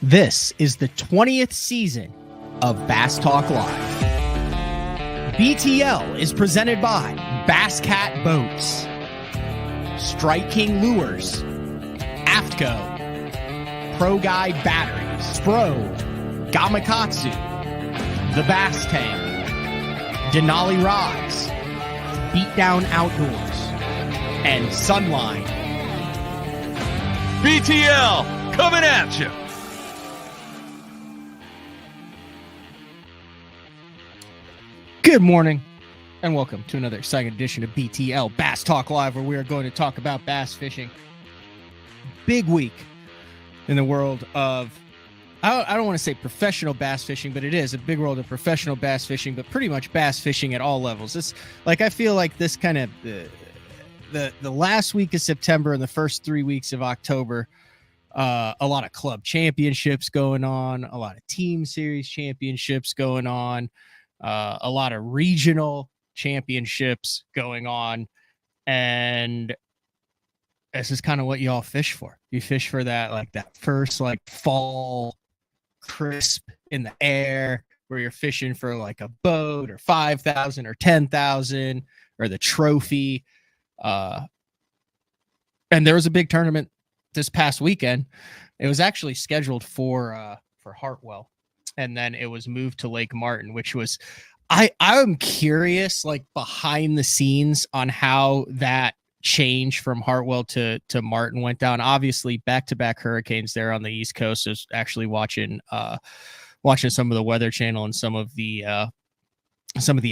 This is the 20th season of Bass Talk Live. BTL is presented by Bass Cat Boats, Strike King Lures, Aftco, Pro Guide Batteries, Spro, Gamakatsu, The Bass Tank, Denali Rods, Beatdown Outdoors, and Sunline. BTL coming at you. Good morning, and welcome to another exciting edition of BTL Bass Talk Live, where we are going to talk about bass fishing. Big week in the world of, I don't want to say professional bass fishing, but it is a big world of professional bass fishing, but pretty much bass fishing at all levels. It's like, I feel like this kind of, the last week of September and the first 3 weeks of October, a lot of club championships going on, a lot of team series championships going on, a lot of regional championships going on, and this is kind of what you all fish for. You fish for that, like that first like fall crisp in the air where you're fishing for like a boat or 5,000 or 10,000 or the trophy. And there was a big tournament this past weekend. It was actually scheduled for Hartwell, and then it was moved to Lake Martin, which was, I'm curious, like behind the scenes on how that change from Hartwell to Martin went down. Obviously, back-to-back hurricanes there on the East Coast. I was actually watching some of the Weather Channel and some of the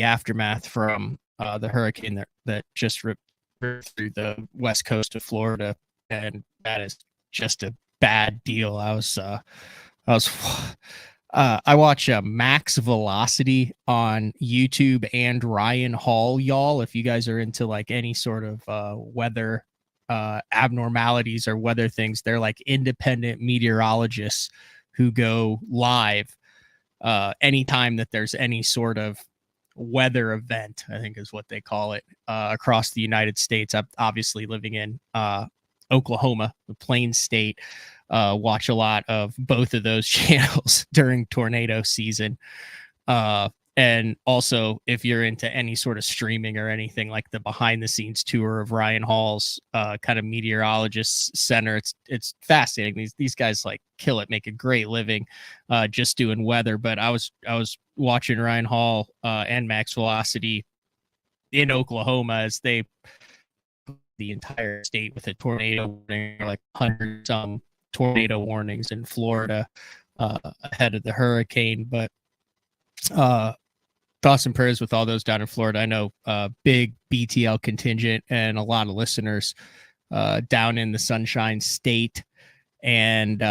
aftermath from the hurricane that just ripped through the west coast of Florida, and that is just a bad deal. I watch Max Velocity on YouTube and Ryan Hall, y'all. If you guys are into like any sort of weather abnormalities or weather things, they're like independent meteorologists who go live anytime that there's any sort of weather event, I think is what they call it, across the United States. I'm obviously living in Oklahoma, the Plains State. Watch a lot of both of those channels during tornado season. And also, if you're into any sort of streaming or anything, like the behind the scenes tour of Ryan Hall's kind of meteorologist center, it's fascinating. These guys like kill it, make a great living just doing weather. But I was watching Ryan Hall and Max Velocity in Oklahoma as they the entire state with a tornado warning, like 100 some tornado warnings in Florida ahead of the hurricane. But thoughts and prayers with all those down in Florida. I know big BTL contingent and a lot of listeners down in the Sunshine State, and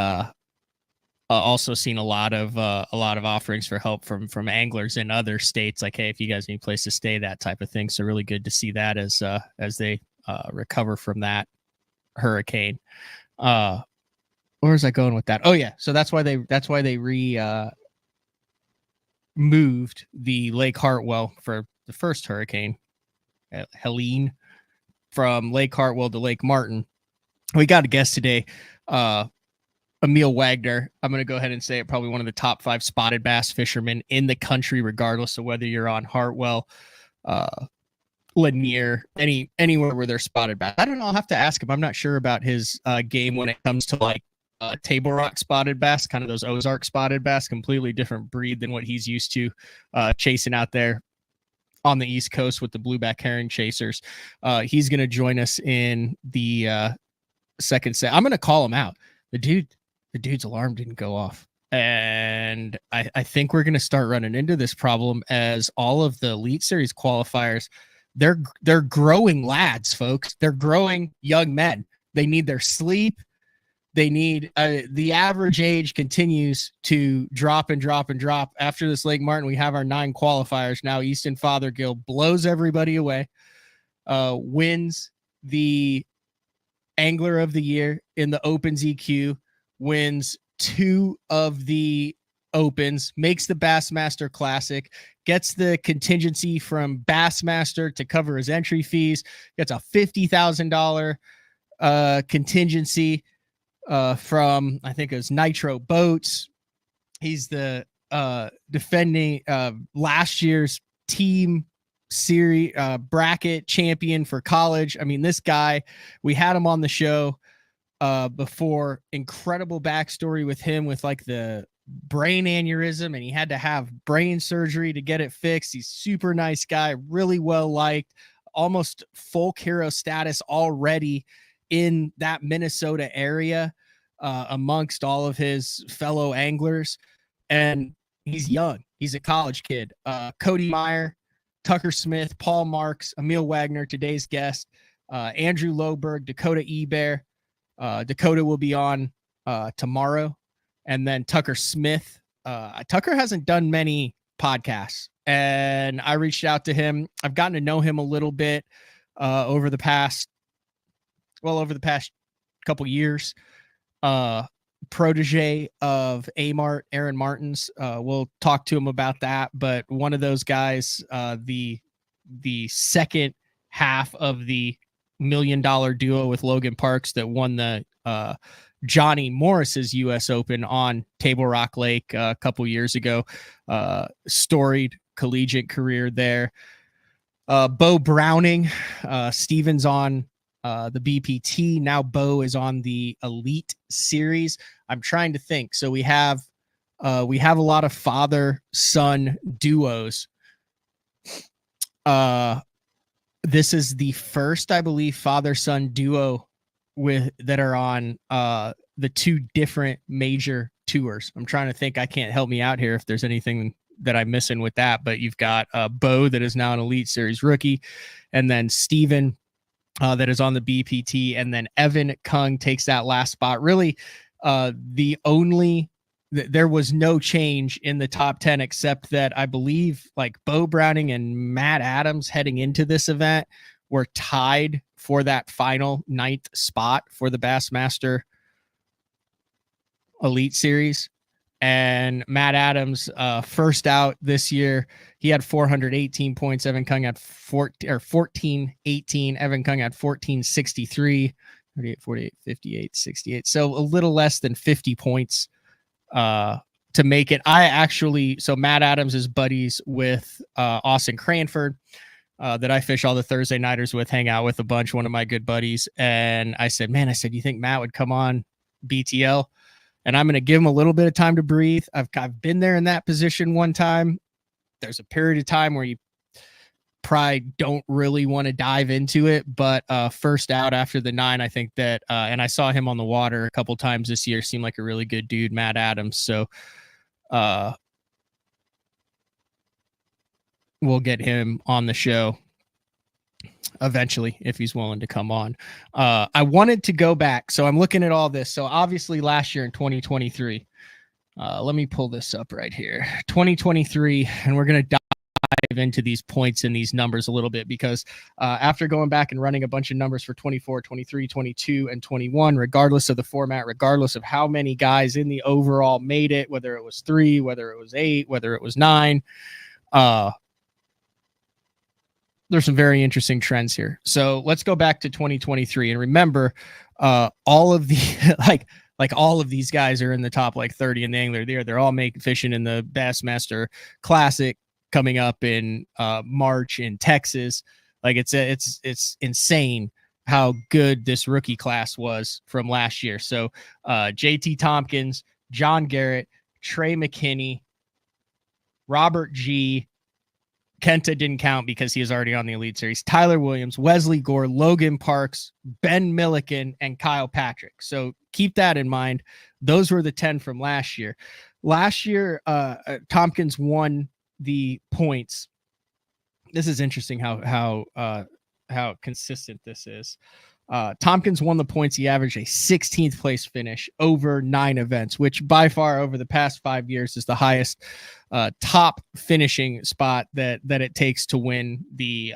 also seen a lot of offerings for help from anglers in other states, like, hey, if you guys need a place to stay, that type of thing. So really good to see that as they recover from that hurricane. Where was I going with that? Oh yeah, so that's why they moved the Lake Hartwell for the first hurricane, Helene, from Lake Hartwell to Lake Martin. We got a guest today, Emil Wagner. I'm going to go ahead and say it, probably one of the top 5 spotted bass fishermen in the country, regardless of whether you're on Hartwell, Lanier, anywhere where they're spotted bass. I don't know. I'll have to ask him. I'm not sure about his game when it comes to like Table Rock spotted bass, kind of those Ozark spotted bass, completely different breed than what he's used to chasing out there on the East Coast with the blueback herring chasers. He's going to join us in the second set. I'm going to call him out. The dude's alarm didn't go off. And I think we're going to start running into this problem as all of the Elite Series qualifiers, they're growing lads, folks. They're growing young men. They need their sleep. They need the average age continues to drop and drop and drop. After this Lake Martin, we have our 9 qualifiers. Now Easton Fothergill blows everybody away, wins the Angler of the Year in the Opens EQ, wins 2 of the Opens, makes the Bassmaster Classic, gets the contingency from Bassmaster to cover his entry fees, gets a $50,000 contingency, from, I think it was Nitro Boats. He's the defending last year's team series bracket champion for college. I mean, this guy, we had him on the show before. Incredible backstory with him with like the brain aneurysm, and he had to have brain surgery to get it fixed. He's super nice guy, really well liked, almost folk hero status already in that Minnesota area amongst all of his fellow anglers. And he's young. He's a college kid. Cody Meyer, Tucker Smith, Paul Marks, Emil Wagner, today's guest, Andrew Loberg, Dakota Eber. Dakota will be on tomorrow. And then Tucker Smith. Tucker hasn't done many podcasts, and I reached out to him. I've gotten to know him a little bit over the past couple years. Protege of Amart, Aaron Martins. We'll talk to him about that. But one of those guys, the second half of the $1 million duo with Logan Parks that won the Johnny Morris's U.S. Open on Table Rock Lake a couple years ago. Storied collegiate career there. Bo Browning, Steven's on the BPT. Now Bo is on the Elite Series. I'm trying to think. So we have a lot of father-son duos. This is the first, I believe, father-son duo that are on the two different major tours. I'm trying to think. I can't help me out here if there's anything that I'm missing with that. But you've got Bo that is now an Elite Series rookie, and then Steven that is on the BPT, and then Evan Kung takes that last spot. Really, there was no change in the top 10 except that I believe like Bo Browning and Matt Adams heading into this event were tied for that final 9th spot for the Bassmaster Elite Series. And Matt Adams, first out this year, he had 418 points. Evan Kung had 1418. Evan Kung had 1463, 38, 48, 58, 68. So a little less than 50 points to make it. So Matt Adams is buddies with Austin Cranford that I fish all the Thursday nighters with, hang out with a bunch, one of my good buddies. And I said, you think Matt would come on BTL? And I'm going to give him a little bit of time to breathe. I've been there in that position one time. There's a period of time where you probably don't really want to dive into it, but first out after the 9, I think that, and I saw him on the water a couple times this year, seemed like a really good dude, Matt Adams. So we'll get him on the show eventually if he's willing to come on. I wanted to go back. So I'm looking at all this. So obviously last year in 2023, let me pull this up right here, 2023, and we're going to dive into these points and these numbers a little bit because after going back and running a bunch of numbers for 24, 23, 22, and 21, regardless of the format, regardless of how many guys in the overall made it, whether it was 3, whether it was 8, whether it was 9, there's some very interesting trends here. So let's go back to 2023 and remember all of the like all of these guys are in the top like 30 in the angler there. They're all fishing in the Bassmaster Classic coming up in March in Texas. Like it's insane how good this rookie class was from last year. So JT Tompkins, John Garrett, Trey McKinney, Robert G. Kenta didn't count because he is already on the Elite Series. Tyler Williams, Wesley Gore, Logan Parks, Ben Milliken, and Kyle Patrick. So keep that in mind. Those were the 10 from last year. Last year, Tompkins won the points. This is interesting how consistent this is. Tompkins won the points. He averaged a 16th place finish over 9 events, which by far over the past 5 years is the highest top finishing spot that it takes to win the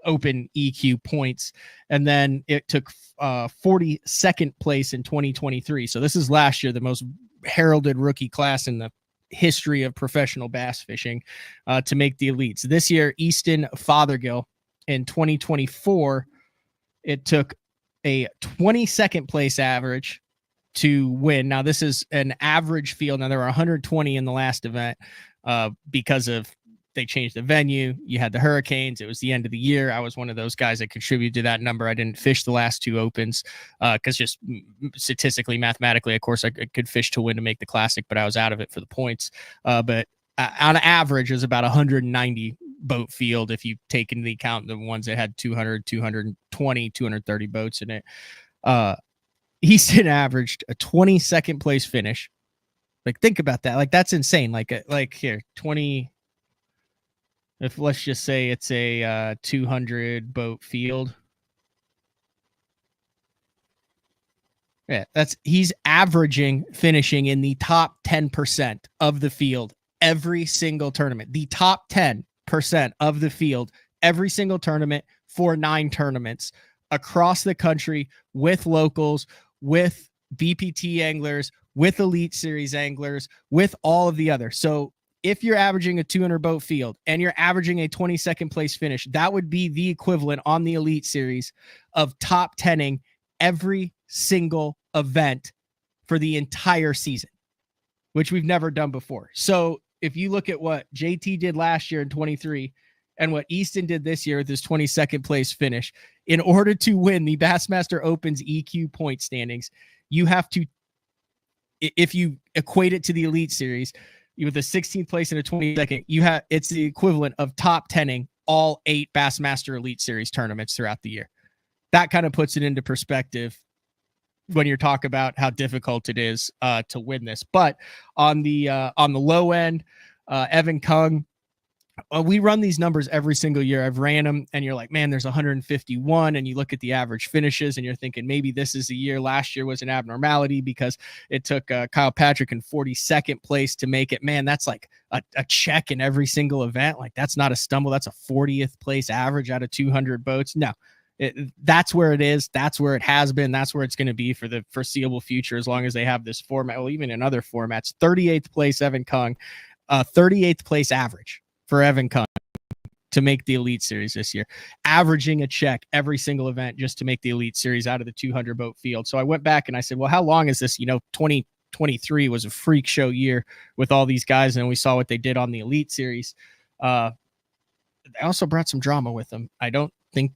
Open EQ points. And then it took 42nd place in 2023. So this is last year, the most heralded rookie class in the history of professional bass fishing to make the elites. This year, Easton Fothergill in 2024, it took a 22nd place average to win. Now, this is an average field. Now, there were 120 in the last event because of they changed the venue. You had the hurricanes. It was the end of the year. I was one of those guys that contributed to that number. I didn't fish the last two opens because just statistically, mathematically, of course, I could fish to win to make the classic, but I was out of it for the points. But on average, it was about 190 boat field if you take into account the ones that had 200, 220, 230 boats in it. Easton averaged a 22nd place finish. Like, think about that. Like, that's insane. Like here, 20. If let's just say it's a 200 boat field. Yeah, he's averaging finishing in the top 10% of the field every single tournament. The top 10% of the field every single tournament for 9 tournaments across the country with locals, with BPT anglers, with Elite Series anglers, with all of the others. So if you're averaging a 200 boat field and you're averaging a 22nd place finish, that would be the equivalent on the Elite Series of top 10ing every single event for the entire season, which we've never done before. So if you look at what JT did last year in 23 and what Easton did this year with his 22nd place finish, in order to win the Bassmaster Open's EQ point standings, you have to, if you equate it to the Elite Series, with a 16th place and a 22nd, it's the equivalent of top 10ing all 8 Bassmaster Elite Series tournaments throughout the year. That kind of puts it into perspective when you're talking about how difficult it is to win this. But on the low end, Evan Kung, we run these numbers every single year. I've ran them, and you're like, man, there's 151, and you look at the average finishes, and you're thinking maybe this is the year. Last year was an abnormality because it took Kyle Patrick in 42nd place to make it. Man, that's like a check in every single event. Like, that's not a stumble. That's a 40th place average out of 200 boats. No, that's where it is. That's where it has been. That's where it's going to be for the foreseeable future, as long as they have this format. Well, even in other formats, 38th place Evan Kung, 38th place average for Evan Kung to make the Elite Series this year, averaging a check every single event just to make the Elite Series out of the 200 boat field. So I went back and I said, well, how long is this? 2023 was a freak show year with all these guys, and we saw what they did on the Elite Series. They also brought some drama with them. I don't think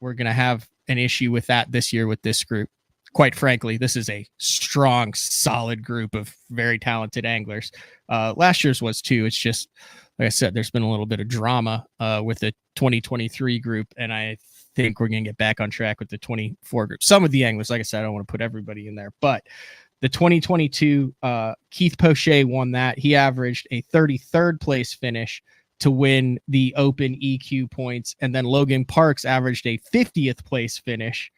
we're going to have an issue with that this year with this group. Quite frankly, this is a strong, solid group of very talented anglers. Last year's was too. It's just, like I said, there's been a little bit of drama with the 2023 group, and I think we're going to get back on track with the 24 group. Some of the anglers, like I said, I don't want to put everybody in there, but the 2022, Keith Poche won that. He averaged a 33rd place finish to win the Open EQ points, and then Logan Parks averaged a 50th place finish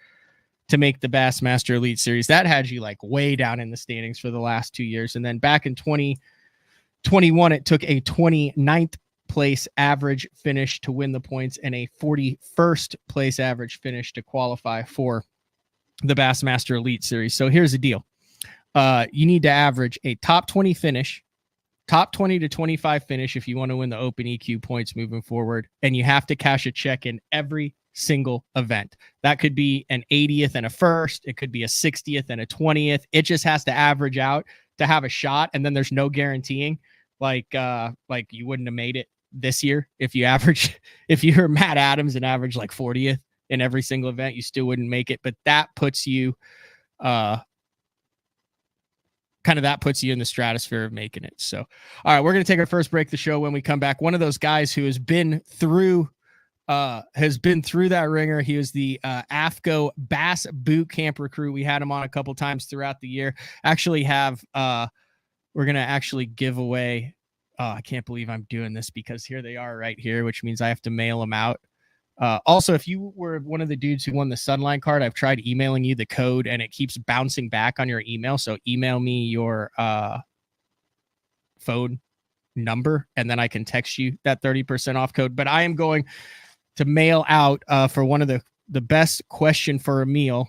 to make the Bassmaster Elite Series. That had you like way down in the standings for the last 2 years. And then back in 2021, it took a 29th place average finish to win the points and a 41st place average finish to qualify for the Bassmaster Elite Series. So here's the deal. You need to average a top 20 finish, top 20 to 25 finish if you want to win the Open EQ points moving forward. And you have to cash a check in every single event. That could be an 80th and a first. It could be a 60th and a 20th. It just has to average out to have a shot. And then there's no guaranteeing like you wouldn't have made it this year. If you were Matt Adams and average like 40th in every single event, you still wouldn't make it. But that puts you in the stratosphere of making it. So, all right, we're going to take our first break of the show. When we come back, one of those guys who has been through that ringer. He was the AFCO Bass Boot Camp recruit. We had him on a couple times throughout the year. We're going to actually give away. I can't believe I'm doing this because here they are right here, which means I have to mail them out. Also, if you were one of the dudes who won the Sunline card, I've tried emailing you the code and it keeps bouncing back on your email. So email me your phone number and then I can text you that 30% off code. But I am going to mail out for one of the best question for Emil.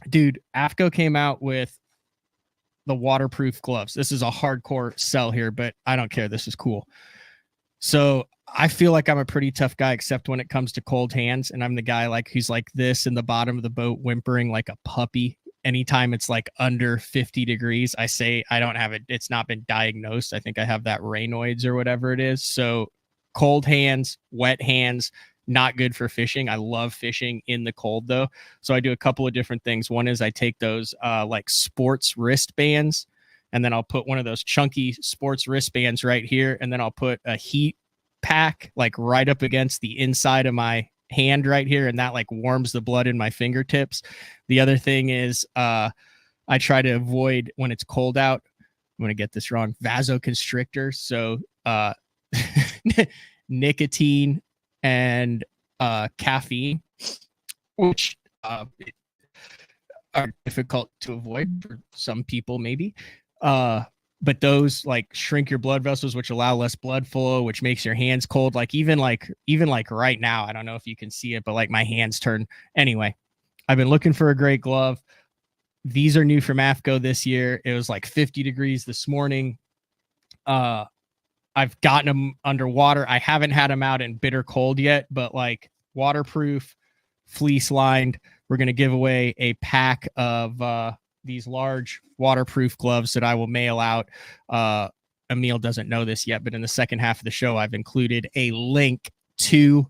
Dude, AFCO came out with the waterproof gloves. This is a hardcore sell here, but I don't care. This is cool. So I feel like I'm a pretty tough guy, except when it comes to cold hands. And I'm the guy who's like this in the bottom of the boat, whimpering like a puppy anytime it's like under 50 degrees, I say I don't have it. It's not been diagnosed. I think I have that Raynaud's or whatever it is. So cold hands, wet hands, not good for fishing. I love fishing in the cold though. So I do a couple of different things. One is I take those like sports wristbands, and then I'll put one of those chunky sports wristbands right here. And then I'll put a heat pack like right up against the inside of my hand right here. And that like warms the blood in my fingertips. The other thing is I try to avoid when it's cold out. I'm going to get this wrong. Vasoconstrictors. So nicotine and caffeine, which are difficult to avoid for some people maybe. But those like shrink your blood vessels, which allow less blood flow, which makes your hands cold. Like even like right now, I don't know if you can see it, but like my hands turn. Anyway, I've been looking for a great glove. These are new from AFCO this year. It was like 50 degrees this morning. I've gotten them underwater. I haven't had them out in bitter cold yet, but like waterproof, fleece lined. We're going to give away a pack of these large waterproof gloves that I will mail out. Emil doesn't know this yet, but in the second half of the show, I've included a link to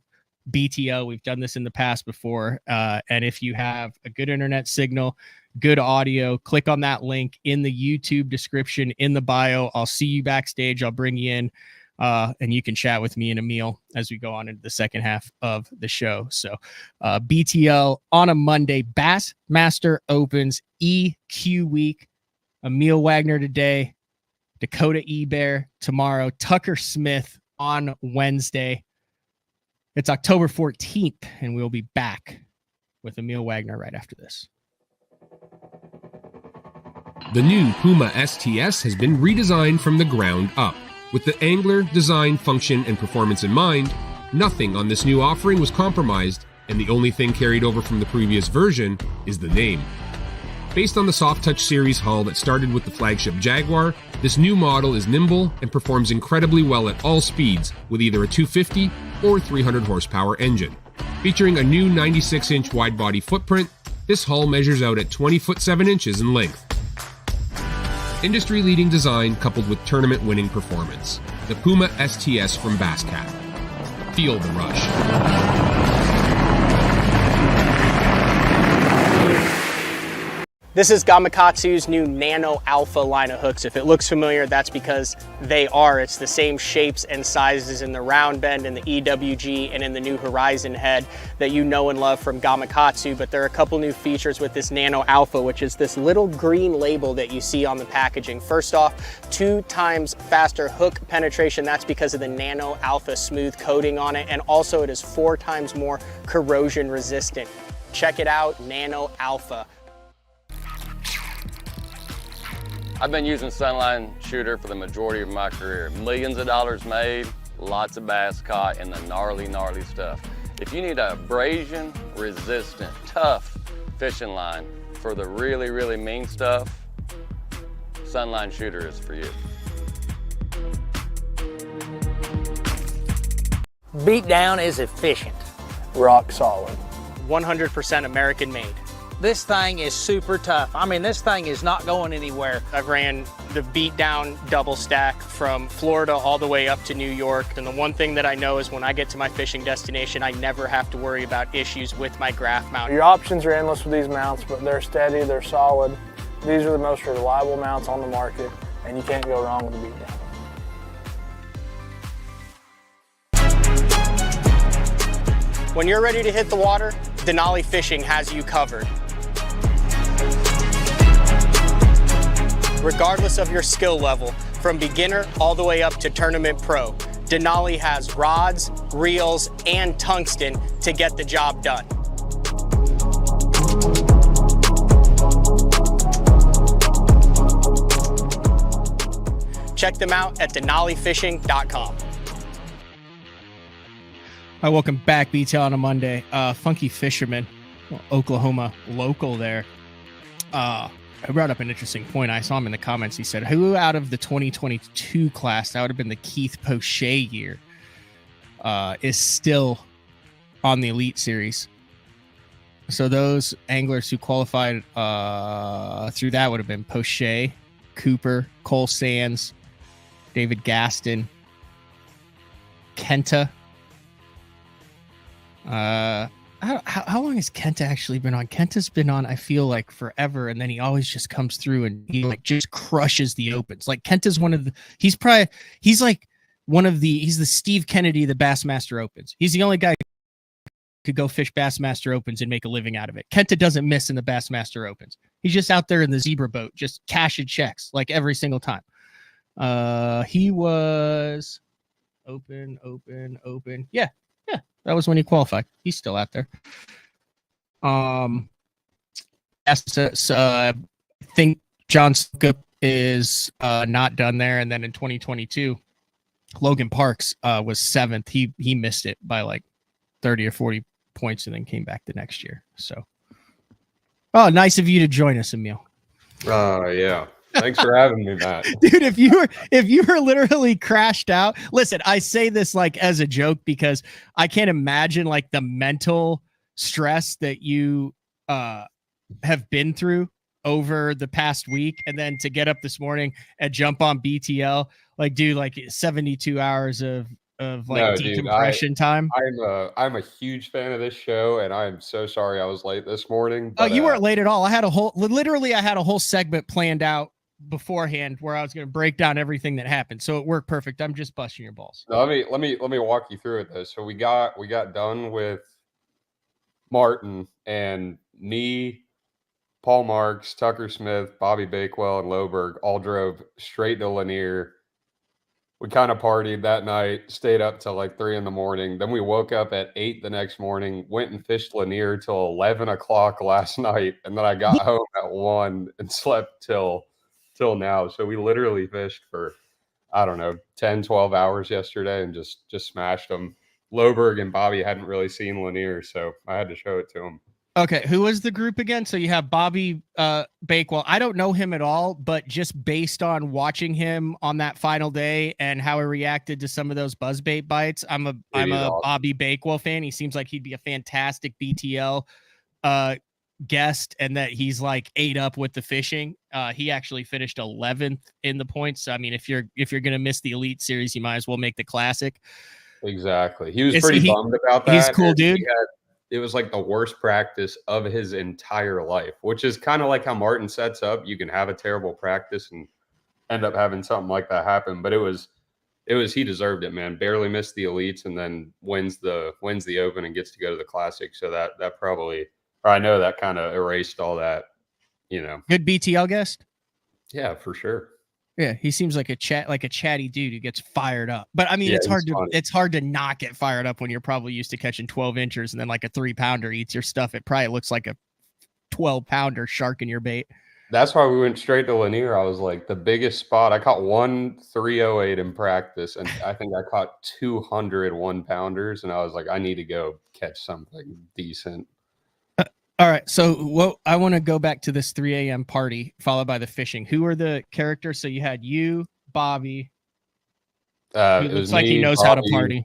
BTO. We've done this in the past before. And if you have a good internet signal, good audio, click on that link in the YouTube description in the bio. I'll see you backstage. I'll bring you in and you can chat with me and Emil as we go on into the second half of the show. So BTL on a Monday, Bassmaster opens EQ week. Emil Wagner today, Dakota E-Bear tomorrow, Tucker Smith on Wednesday. It's October 14th, and we'll be back with Emil Wagner right after this. The new Puma STS has been redesigned from the ground up. With the angler, design, function, and performance in mind, nothing on this new offering was compromised, and the only thing carried over from the previous version is the name. Based on the Soft Touch series hull that started with the flagship Jaguar, this new model is nimble and performs incredibly well at all speeds with either a 250 or 300 horsepower engine. Featuring a new 96-inch wide-body footprint, this hull measures out at 20 foot 7 inches in length. Industry-leading design coupled with tournament-winning performance. The Puma STS from Basscat. Feel the rush. This is Gamakatsu's new Nano Alpha line of hooks. If it looks familiar, that's because they are. It's the same shapes and sizes in the round bend and the EWG and in the new Horizon head that you know and love from Gamakatsu, but there are a couple new features with this Nano Alpha, which is this little green label that you see on the packaging. First off, 2 times faster hook penetration. That's because of the Nano Alpha smooth coating on it, and also it is 4 times more corrosion resistant. Check it out, Nano Alpha. I've been using Sunline Shooter for the majority of my career. Millions of dollars made, lots of bass caught, and the gnarly stuff. If you need a abrasion resistant, tough fishing line for the really mean stuff, Sunline Shooter is for you. Beatdown is efficient. Rock solid. 100% American made. This thing is super tough. I mean, this thing is not going anywhere. I've ran the Beatdown double stack from Florida all the way up to New York. And the one thing that I know is when I get to my fishing destination, I never have to worry about issues with my graph mount. Your options are endless with these mounts, but they're steady, they're solid. These are the most reliable mounts on the market, and you can't go wrong with the Beatdown. When you're ready to hit the water, Denali Fishing has you covered. Regardless of your skill level, from beginner all the way up to tournament pro, Denali has rods, reels, and tungsten to get the job done. Check them out at denalifishing.com. Hi, welcome back, BTL on a Monday. Funky Fisherman, Oklahoma local there. I brought up an interesting point. I saw him in the comments. He said, who out of the 2022 class, that would have been the Keith Poche year, is still on the Elite Series? So those anglers who qualified through that would have been Poche, Cooper, Cole Sands, David Gaston, Kenta. How long has Kenta actually been on? Kenta's been on, I feel like, forever, and then he always just comes through and he like just crushes the opens. Like Kenta's one of the he's the Steve Kennedy of the Bassmaster Opens. He's the only guy who could go fish Bassmaster Opens and make a living out of it. Kenta doesn't miss in the Bassmaster Opens. He's just out there in the zebra boat, just cashing checks like every single time. He was open. Yeah. That was when he qualified. He's still out there. I think John Sukup is not done there. And then in 2022, Logan Parks was 7th. He missed it by like 30 or 40 points and then came back the next year. So, nice of you to join us, Emil. Yeah. Thanks for having me, Matt. Dude, if you were literally crashed out, listen, I say this like as a joke because I can't imagine like the mental stress that you have been through over the past week, and then to get up this morning and jump on BTL, like dude, like 72 hours of decompression time. I'm a huge fan of this show, and I'm so sorry I was late this morning. But, you weren't late at all. I had a whole segment planned out beforehand where I was going to break down everything that happened, so it worked perfect. I'm just busting your balls. No, let me walk you through it though. So we got done with Martin, and me, Paul Marks, Tucker Smith, Bobby Bakewell, and Loberg all drove straight to Lanier. We kind of partied that night, stayed up till like 3 a.m. Then we woke up at 8 the next morning, went and fished Lanier till 11 o'clock last night, and then I got home at 1 and slept till now. So we literally fished for, I don't know, 10, 12 hours yesterday and just smashed them. Loberg and Bobby hadn't really seen Lanier, so I had to show it to them. Okay, who was the group again? So you have Bobby Bakewell. I don't know him at all, but just based on watching him on that final day and how he reacted to some of those buzzbait bites, I'm a awesome Bobby Bakewell fan. He seems like he'd be a fantastic BTL guest, and that he's like ate up with the fishing. He actually finished 11th in the points. So, I mean, if you're gonna miss the Elite Series, you might as well make the Classic. Exactly. He was pretty bummed about that. He's a cool dude. It was like the worst practice of his entire life, which is kind of like how Martin sets up. You can have a terrible practice and end up having something like that happen. But he deserved it, man. Barely missed the Elites and then wins the Open and gets to go to the Classic. So that probably, or I know that kind of erased all that, you know. Good BTL guest. Yeah, for sure. Yeah, he seems like a chatty dude who gets fired up. But I mean, it's hard to not get fired up when you're probably used to catching 12 inchers and then like a 3-pounder eats your stuff. It probably looks like a 12-pounder shark in your bait. That's why we went straight to Lanier. I was like, the biggest spot. I caught 1 308 in practice, and I think I caught 200 1-pounders, and I was like, I need to go catch something decent. All right, so I want to go back to this 3 a.m. party followed by the fishing. Who are the characters? So you had you, Bobby. It looks like he knows Bobby, how to party.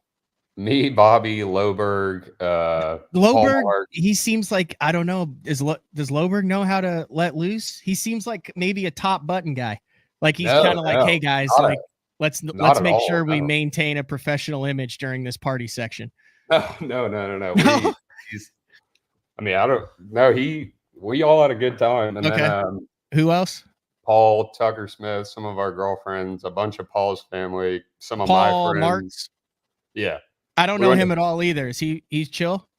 Me, Bobby, Loberg. Loberg, he seems like, I don't know. Does Loberg know how to let loose? He seems like maybe a top button guy. Like he's kind of like, hey guys, like let's make sure we maintain a professional image during this party section. No. I mean, I don't know. We all had a good time. And then who else? Paul, Tucker Smith, some of our girlfriends, a bunch of Paul's family, some of Paul, my friends. Marks. Yeah. I don't know him at all either. Is he's chill?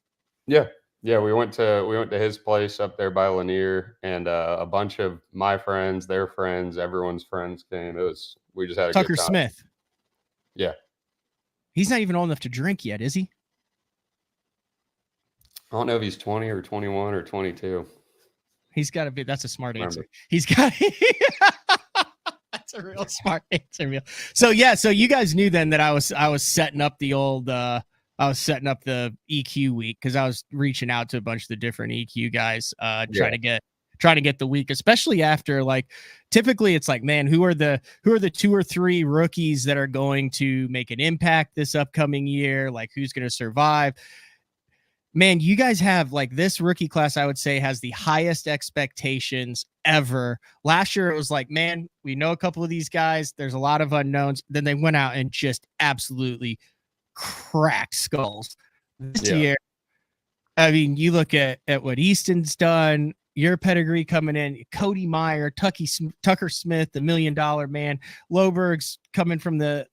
Yeah. Yeah. We went to his place up there by Lanier, and a bunch of my friends, their friends, everyone's friends came. We just had a Tucker good time. Smith. Yeah. He's not even old enough to drink yet, is he? I don't know if he's 20 or 21 or 22. He's got to be. That's a smart answer. He's got. That's a real smart answer. So yeah. So you guys knew then that I was setting up the old. I was setting up the EQ week because I was reaching out to a bunch of the different EQ guys, trying to get the week, especially after like typically it's like, man, who are the 2 or 3 rookies that are going to make an impact this upcoming year? Like who's going to survive? man, you guys have like this rookie class, I would say, has the highest expectations ever. Last year, it was like, man, we know a couple of these guys. There's a lot of unknowns. Then they went out and just absolutely cracked skulls. This year, I mean, you look at what Easton's done, your pedigree coming in, Cody Meyer, Tucker Smith, the $1 million man, Loberg's coming from the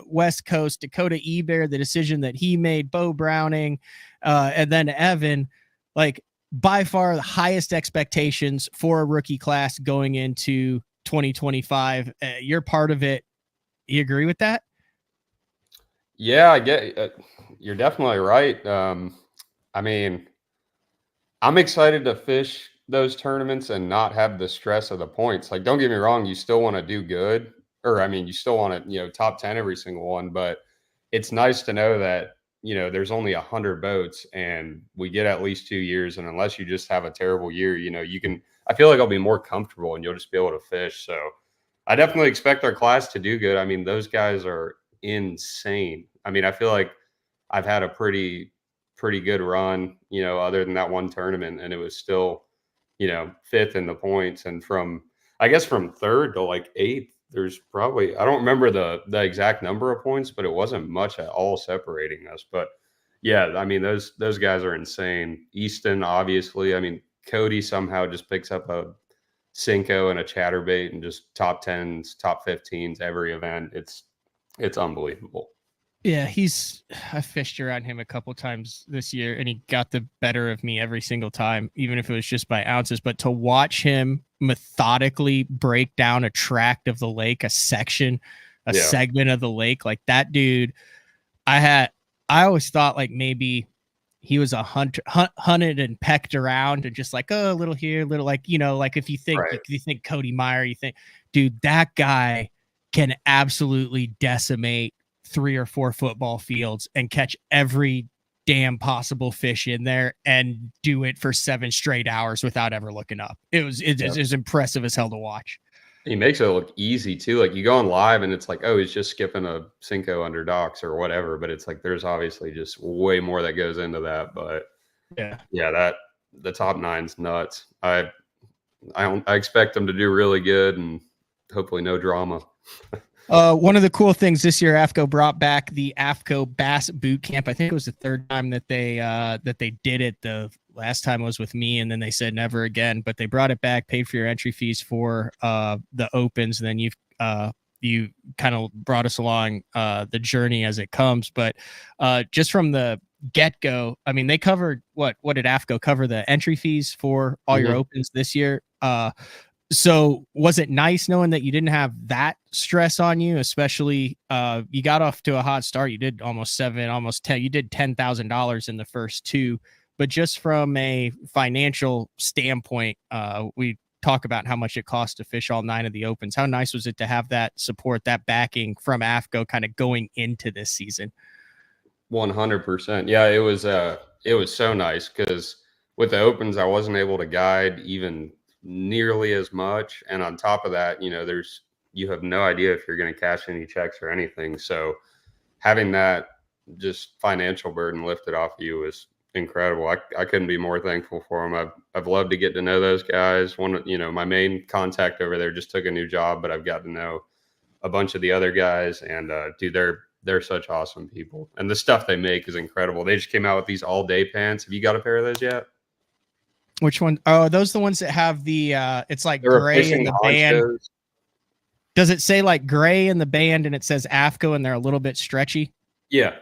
West Coast, Dakota Eber, the decision that he made, Bo Browning, and then Evan, like by far the highest expectations for a rookie class going into 2025. You're part of it. You agree with that? Yeah, I get you're definitely right. I mean, I'm excited to fish those tournaments and not have the stress of the points. Like, don't get me wrong, you still want to do good, or I mean, you still want to, top 10 every single one, but it's nice to know that, there's only 100 boats and we get at least 2 years. And unless you just have a terrible year, I feel like I'll be more comfortable and you'll just be able to fish. So I definitely expect our class to do good. I mean, those guys are insane. I mean, I feel like I've had a pretty good run, other than that one tournament, and it was still, fifth in the points. And from third to like eighth, there's probably, I don't remember the exact number of points, but it wasn't much at all separating us. But yeah, I mean, those guys are insane. Easton, obviously, I mean, Cody somehow just picks up a Cinco and a chatterbait and just top 10s, top 15s every event. It's unbelievable. Yeah, I fished around him a couple times this year, and he got the better of me every single time, even if it was just by ounces. But to watch him methodically break down a tract of the lake, a section, a segment of the lake, like that dude, I always thought like maybe he was a hunted and pecked around and just like, oh, a little here, little like, like if you think Cody Meyer, you think, dude, that guy can absolutely decimate 3 or 4 football fields and catch every damn possible fish in there and do it for 7 straight hours without ever looking up. It was impressive as hell to watch. He makes it look easy too. Like you go on live and it's like, oh, he's just skipping a Cinco under docks or whatever. But it's like, there's obviously just way more that goes into that. But that the top 9's nuts. I expect them to do really good and hopefully no drama. One of the cool things this year, AFCO brought back the AFCO Bass Boot Camp. I think it was the third time that they did it. The last time was with me, and then they said never again. But they brought it back, paid for your entry fees for the opens, and then you kind of brought us along the journey as it comes. But just from the get-go, I mean, they covered what did AFCO cover? The entry fees for all your opens this year. So was it nice knowing that you didn't have that stress on you, especially you got off to a hot start. You did almost 10. You did $10,000 in the first 2. But just from a financial standpoint, we talk about how much it costs to fish all 9 of the opens. How nice was it to have that support, that backing from AFCO kind of going into this season? 100%. Yeah, it was so nice because with the opens, I wasn't able to guide even nearly as much, and on top of that, you have no idea if you're going to cash any checks or anything. So having that just financial burden lifted off of you was incredible. I couldn't be more thankful for them. I've loved to get to know those guys. My main contact over there just took a new job, but I've got to know a bunch of the other guys, and dude, they're such awesome people, and the stuff they make is incredible. They just came out with these all day pants. Have you got a pair of those yet? Which one? Oh, those the ones that have the it's like gray in the band. Does it say like gray in the band and it says AFCO and they're a little bit stretchy? Yeah.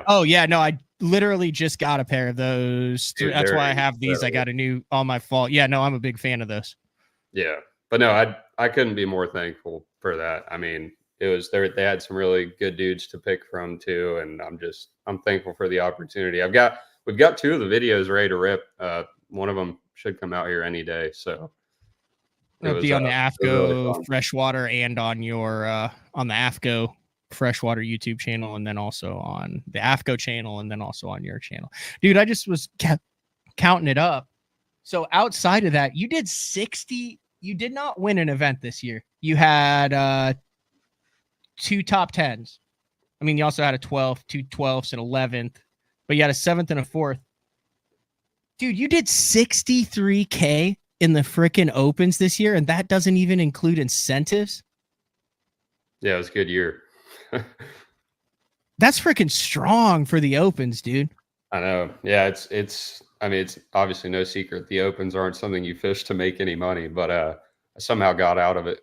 Oh yeah, no, I literally just got a pair of those. Dude, that's why I have these. I got a new on my fall. Yeah, no, I'm a big fan of those. Yeah. But no, I couldn't be more thankful for that. I mean, it was they had some really good dudes to pick from too, and I'm thankful for the opportunity. we've got 2 of the videos ready to rip. One of them should come out here any day. So it'll be on the AFCO really freshwater and on your on the AFCO freshwater YouTube channel, and then also on the AFCO channel, and then also on your channel. Dude, I just was counting it up. So outside of that, you did 60. You did not win an event this year. You had 2 top 10s. I mean, you also had a 12th, 2 12ths, and 11th, but you had a 7th and a 4th. Dude, you did 63K in the frickin' opens this year, and that doesn't even include incentives. Yeah, it was a good year. That's freaking strong for the opens, dude. I know. Yeah, it's I mean, it's obviously no secret the opens aren't something you fish to make any money, but I somehow got out of it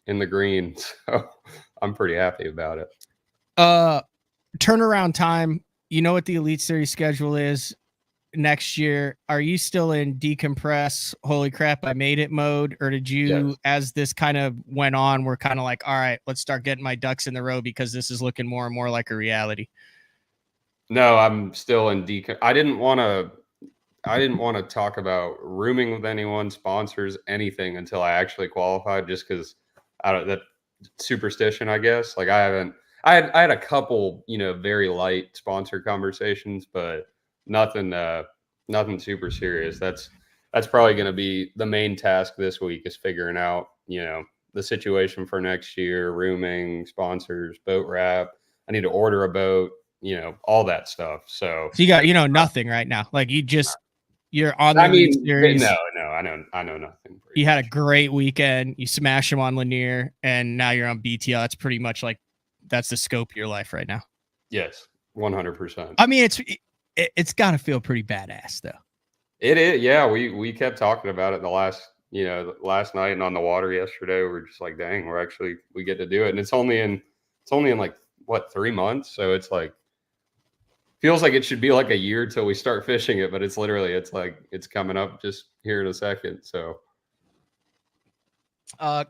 in the green. So I'm pretty happy about it. Turnaround time. You know what the Elite Series schedule is next year. Are you still in decompress, holy crap, I made it mode? Or did you, Yes. as this kind of went on, we're kind of like, all right, let's start getting my ducks in the row because this is looking more and more like a reality? No, I'm still in decom. I didn't want to talk about rooming with anyone, sponsors, anything until I actually qualified, just because I don't that superstition, I guess. Like I had a couple, very light sponsor conversations, but nothing nothing super serious. That's probably going to be the main task this week, is figuring out, the situation for next year, rooming, sponsors, boat wrap. I need to order a boat, all that stuff. So you got, nothing right now. Like you're on the I Elite mean, Series. no, I know nothing. You had a great weekend. You smashed them on Lanier, and now you're on BTL. That's pretty much like that's the scope of your life right now. Yes, 100%. I mean, it's got to feel pretty badass, though. It is. Yeah, we kept talking about it the last night and on the water yesterday. We're just like, dang, we get to do it, and it's only in like what, 3 months, so it's like feels like it should be like a year till we start fishing it, but it's like it's coming up just here in a second. So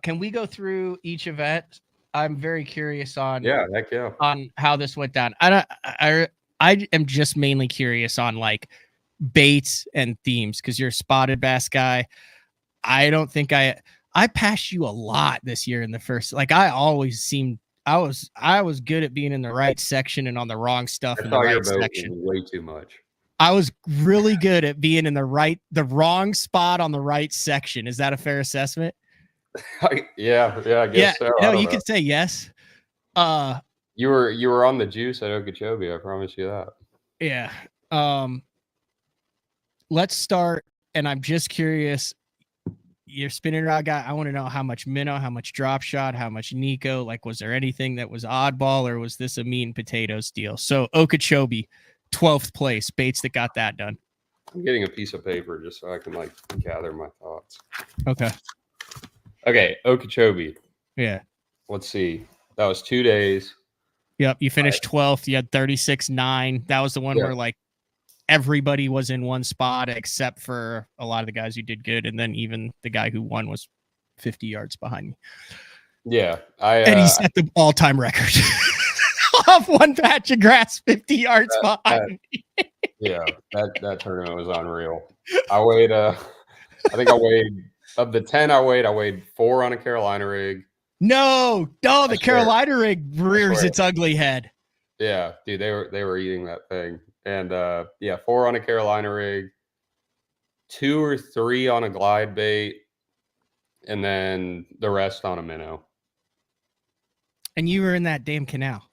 can we go through each event? I'm very curious on heck yeah, on how this went down. I am just mainly curious on like baits and themes, because you're a spotted bass guy. I don't think I passed you a lot this year in the first. Like I always seemed I was good at being in the right section and on the wrong stuff in the right section. Way too much. I was really good at being in the wrong spot on the right section. Is that a fair assessment? Yeah, I guess so. No, you could say yes. You were on the juice at Okeechobee. I promise you that. Yeah. Let's start, and I'm just curious. You're spinning rod guy. I want to know how much minnow, how much drop shot, how much Nico. Like, was there anything that was oddball, or was this a meat and potatoes deal? So Okeechobee, 12th place, baits that got that done. I'm getting a piece of paper just so I can like gather my thoughts. Okay, Okeechobee. Yeah. Let's see. That was 2 days. Yep, you finished 12th. You had 36.9. That was the one where like everybody was in one spot except for a lot of the guys who did good, and then even the guy who won was 50 yards behind me. Yeah, and he set the all-time record off one patch of grass, 50 yards behind me. Yeah, that tournament was unreal. I weighed of the 10 I weighed 4 on a Carolina rig. No, the Carolina rig rears its ugly head. Yeah, dude, they were eating that thing. And 4 on a Carolina rig, 2 or 3 on a glide bait, and then the rest on a minnow. And you were in that damn canal.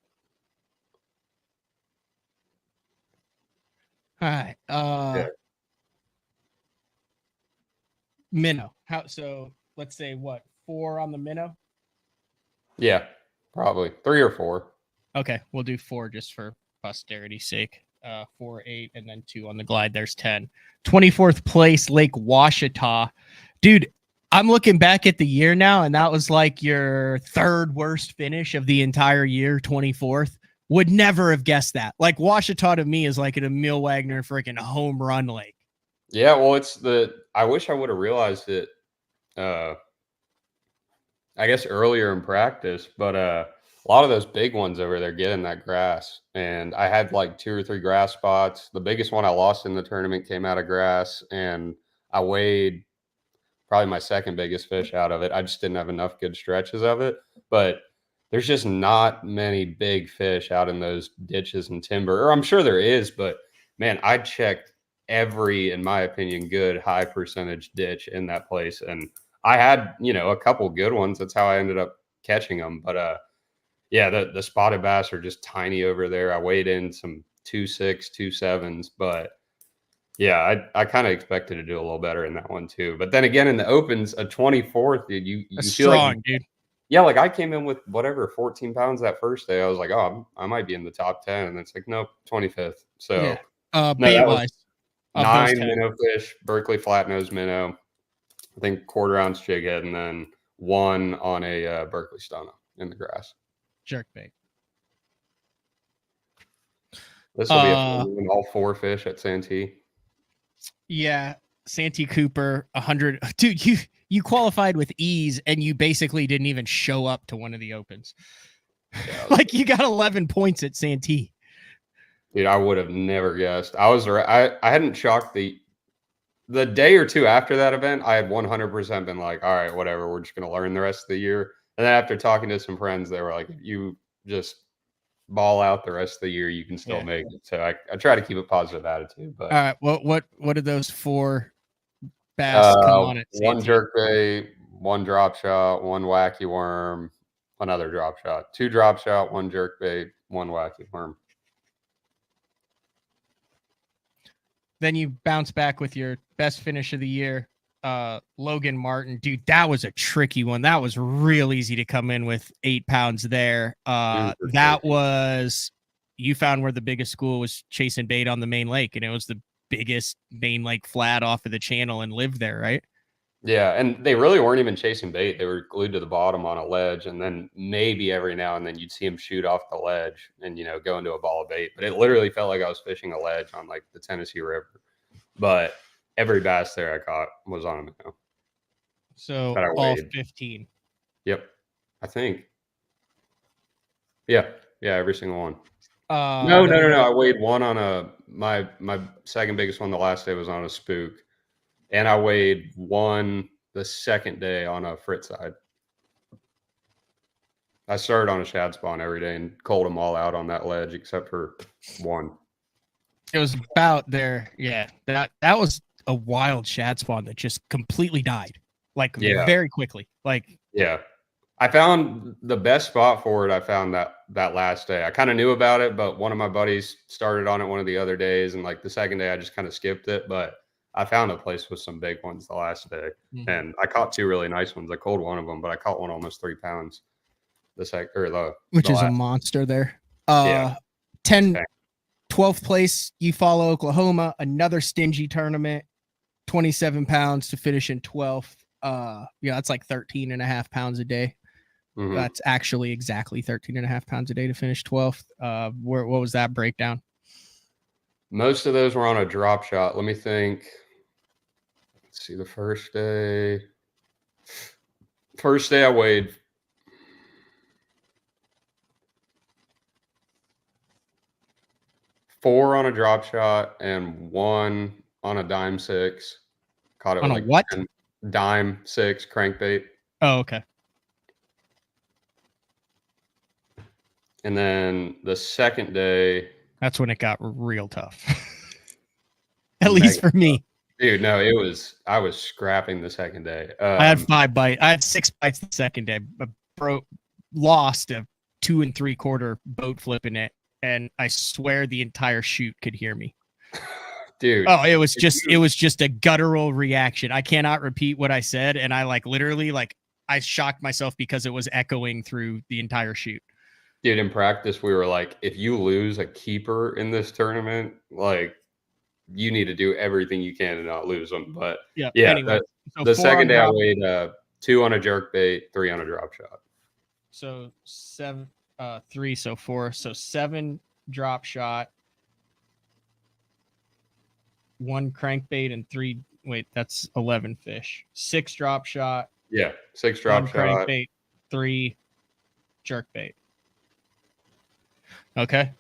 All right. Minnow. So let's say what, 4 on the minnow? Yeah, probably 3 or 4. Okay, we'll do 4 just for posterity's sake. 4, 8, and then 2 on the glide. There's 10. 24th place, Lake Washita. Dude, I'm looking back at the year now, and that was like your 3rd worst finish of the entire year, 24th. Would never have guessed that. Like, Washita to me is like an Emil Wagner freaking home run lake. Yeah, well, I wish I would have realized it, I guess earlier in practice, but a lot of those big ones over there get in that grass, and I had like 2 or 3 grass spots. The biggest one I lost in the tournament came out of grass, and I weighed probably my 2nd biggest fish out of it. I just didn't have enough good stretches of it, but there's just not many big fish out in those ditches and timber, or I'm sure there is, but man, I checked every, in my opinion, good high percentage ditch in that place, and I had, a couple good ones. That's how I ended up catching them. But the spotted bass are just tiny over there. I weighed in some 2.6, 2.7s, but Yeah, I kind of expected to do a little better in that one too. But then again, in the opens, a 24th, dude, you That's feel like strong, dude. yeah, like I came in with whatever 14 pounds that first day. I was like, oh, I might be in the top 10, and it's like nope, 25th. So Yeah. no, Bait that was wise, of those 10, minnow fish, Berkeley flatnose minnow, I think quarter-ounce jig head, and then one on a Berkeley stunner in the grass. jerk bait. This will be a fun one, all 4 fish at Santee. Yeah, Santee Cooper, 100. Dude, you qualified with ease, and you basically didn't even show up to one of the opens. Yeah. Like you got 11 points at Santee. Dude, I would have never guessed. I hadn't chalked the day or two after that event. I had 100% been like, all right, whatever. We're just going to learn the rest of the year. And then after talking to some friends, they were like, if you just ball out the rest of the year, you can still make it. So I try to keep a positive attitude. But All right, what did those 4 bass come on at one Santee? jerkbait, one drop shot, one wacky worm, another drop shot, 2 drop shot, 1 jerkbait, 1 wacky worm. Then you bounce back with your best finish of the year, Logan Martin. Dude, that was a tricky one. That was real easy to come in with 8 pounds there. That was, you found where the biggest school was chasing bait on the main lake, and it was the biggest main lake flat off of the channel and lived there, right? Yeah, and they really weren't even chasing bait. They were glued to the bottom on a ledge, and then maybe every now and then you'd see them shoot off the ledge and, go into a ball of bait. But it literally felt like I was fishing a ledge on, like, the Tennessee River. But every bass there I caught was on a minnow. So That I all weighed. 15. Yep, I think. Yeah, every single one. No. I weighed one on my second biggest one the last day was on a spook. And I weighed one the second day on a frit side. I started on a shad spawn every day and culled them all out on that ledge except for one. It was about there. Yeah, that was a wild shad spawn that just completely died, like very quickly. Like yeah, I found the best spot for it. I found that last day. I kind of knew about it, but one of my buddies started on it one of the other days, and like the second day I just kind of skipped it. But I found a place with some big ones the last day, and I caught 2 really nice ones. I culled one of them, but I caught one almost 3 pounds. Which is a monster there. 12th place, Eufaula, Oklahoma, another stingy tournament, 27 pounds to finish in 12th. That's like 13 and a half pounds a day. Mm-hmm. That's actually exactly 13 and a half pounds a day to finish 12th. What was that breakdown? Most of those were on a drop shot. Let me think. Let's see, the first day I weighed 4 on a drop shot and 1 on a dime 6. Caught it on with a what? Dime 6 crankbait. Oh, okay. And then the second day, that's when it got real tough. At least for me. Dude, no, I was scrapping the second day. I had 5 bites. I had 6 bites the second day, but lost a 2 3/4 boat flipping it. And I swear the entire chute could hear me. Dude. Oh, it was just a guttural reaction. I cannot repeat what I said. And I literally I shocked myself because it was echoing through the entire chute. Dude, in practice, we were like, if you lose a keeper in this tournament, like, you need to do everything you can to not lose them. But anyway, the second day I weighed 2 on a jerkbait, 3 on a drop shot. So 3, so 4, so 7 drop shot, 1 crankbait, and 3. Wait, that's 11 fish. 6 drop shot. Yeah, 6 drop 1 shot. Crankbait, 3 jerkbait. Okay.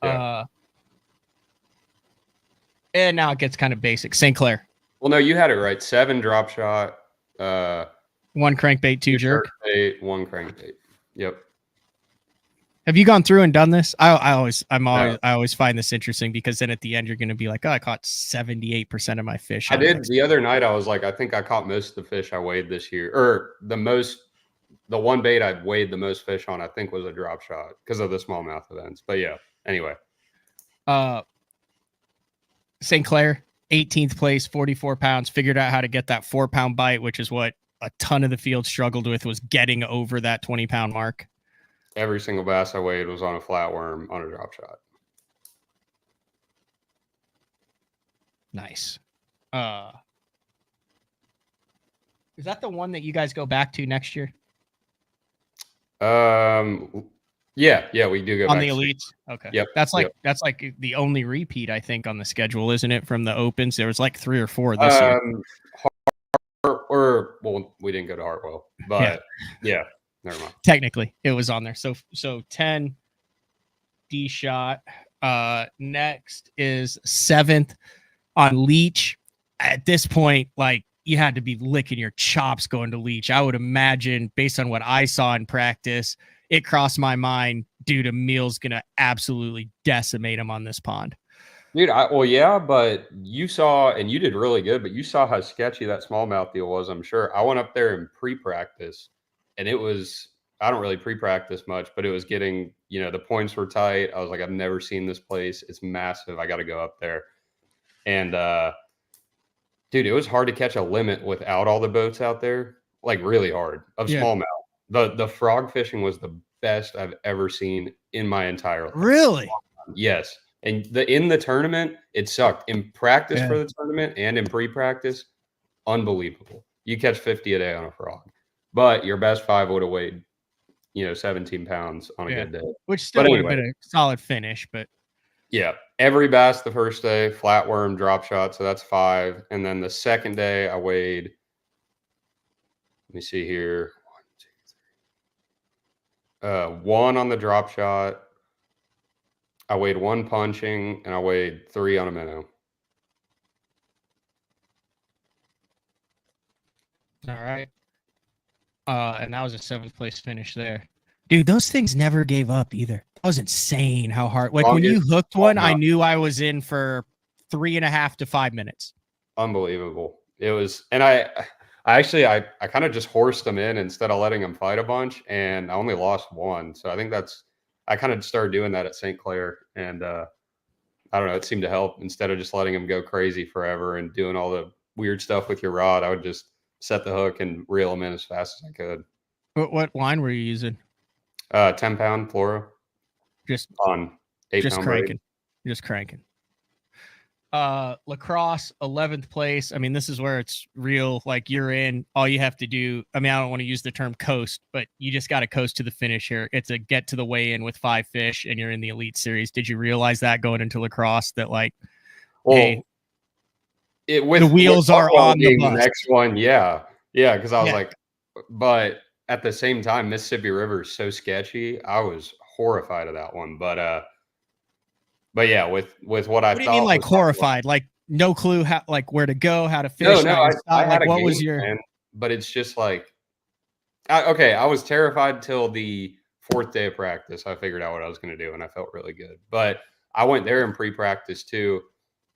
Yeah. And now it gets kind of basic. St. Clair. Well, no, you had it right. 7 drop shot. 1 crankbait, 2 jerk. Jerkbait, 1 crankbait. Yep. Have you gone through and done this? I always find this interesting because then at the end you're going to be like, oh, I caught 78% of my fish. I did the other night. I was like, I think I caught most of the fish I weighed this year, or the one bait I weighed the most fish on, I think, was a drop shot because of the smallmouth events. But yeah, anyway. St. Clair, 18th place, 44 pounds, figured out how to get that 4-pound bite, which is what a ton of the field struggled with, was getting over that 20-pound mark. Every single bass I weighed was on a flatworm on a drop shot. Nice. Is that the one that you guys go back to next year? Yeah, we do go On back the to elites. Okay. Yep. That's like the only repeat, I think, on the schedule, isn't it? From the opens, there was like 3 or 4 this year. Well, we didn't go to Hartwell, but yeah, never mind. Technically, it was on there. So 10 D shot. Next is 7th on Leech. At this point, like, you had to be licking your chops going to Leech. I would imagine, based on what I saw in practice, it crossed my mind, dude, Emil's gonna absolutely decimate him on this pond. Dude, yeah, but you saw, and you did really good, but you saw how sketchy that smallmouth deal was, I'm sure. I went up there in pre-practice, and it was, I don't really pre-practice much, but it was getting, the points were tight. I was like, I've never seen this place. It's massive. I got to go up there. And, dude, it was hard to catch a limit without all the boats out there, like really hard, of smallmouth. The frog fishing was the best I've ever seen in my entire life. Really? Yes. And in the tournament, it sucked. In practice for the tournament and in pre-practice, unbelievable. You catch 50 a day on a frog. But your best 5 would have weighed, 17 pounds on a good day. Which still would have been a solid finish, but yeah. Every bass the first day, flatworm, drop shot, so that's 5. And then the second day I weighed, let me see here. 1 on the drop shot. I weighed 1 punching, and I weighed 3 on a minnow. All right. And that was a 7th place finish there. Dude, those things never gave up either. That was insane how hard. Like, when you hooked one, I knew I was in for 3.5 to 5 minutes. Unbelievable. It was, and I kind of just horsed them in instead of letting them fight a bunch, and I only lost 1. So I think I kind of started doing that at St. Clair, and I don't know, it seemed to help. Instead of just letting them go crazy forever and doing all the weird stuff with your rod, I would just set the hook and reel them in as fast as I could. What line were you using? 10-pound fluoro. Just on 8-pound cranking. braid. Just cranking. Lacrosse, 11th place. I mean, this is where it's real. Like, you're in. All you have to do, I mean, I don't want to use the term coast, but you just got to coast to the finish here. It's a get to the weigh-in with 5 fish, and you're in the Elite Series. Did you realize that going into lacrosse, that like, hey, the wheels are on the bus? The next one, yeah, because I was like, but at the same time, Mississippi River is so sketchy. I was horrified of that one, but yeah, with what I thought. What do you mean, like horrified? Like, no clue how, like, where to go, how to fish? No, I had like, what was your plan, but it's just like, I was terrified till the 4th day of practice. I figured out what I was going to do, and I felt really good. But I went there in pre-practice too,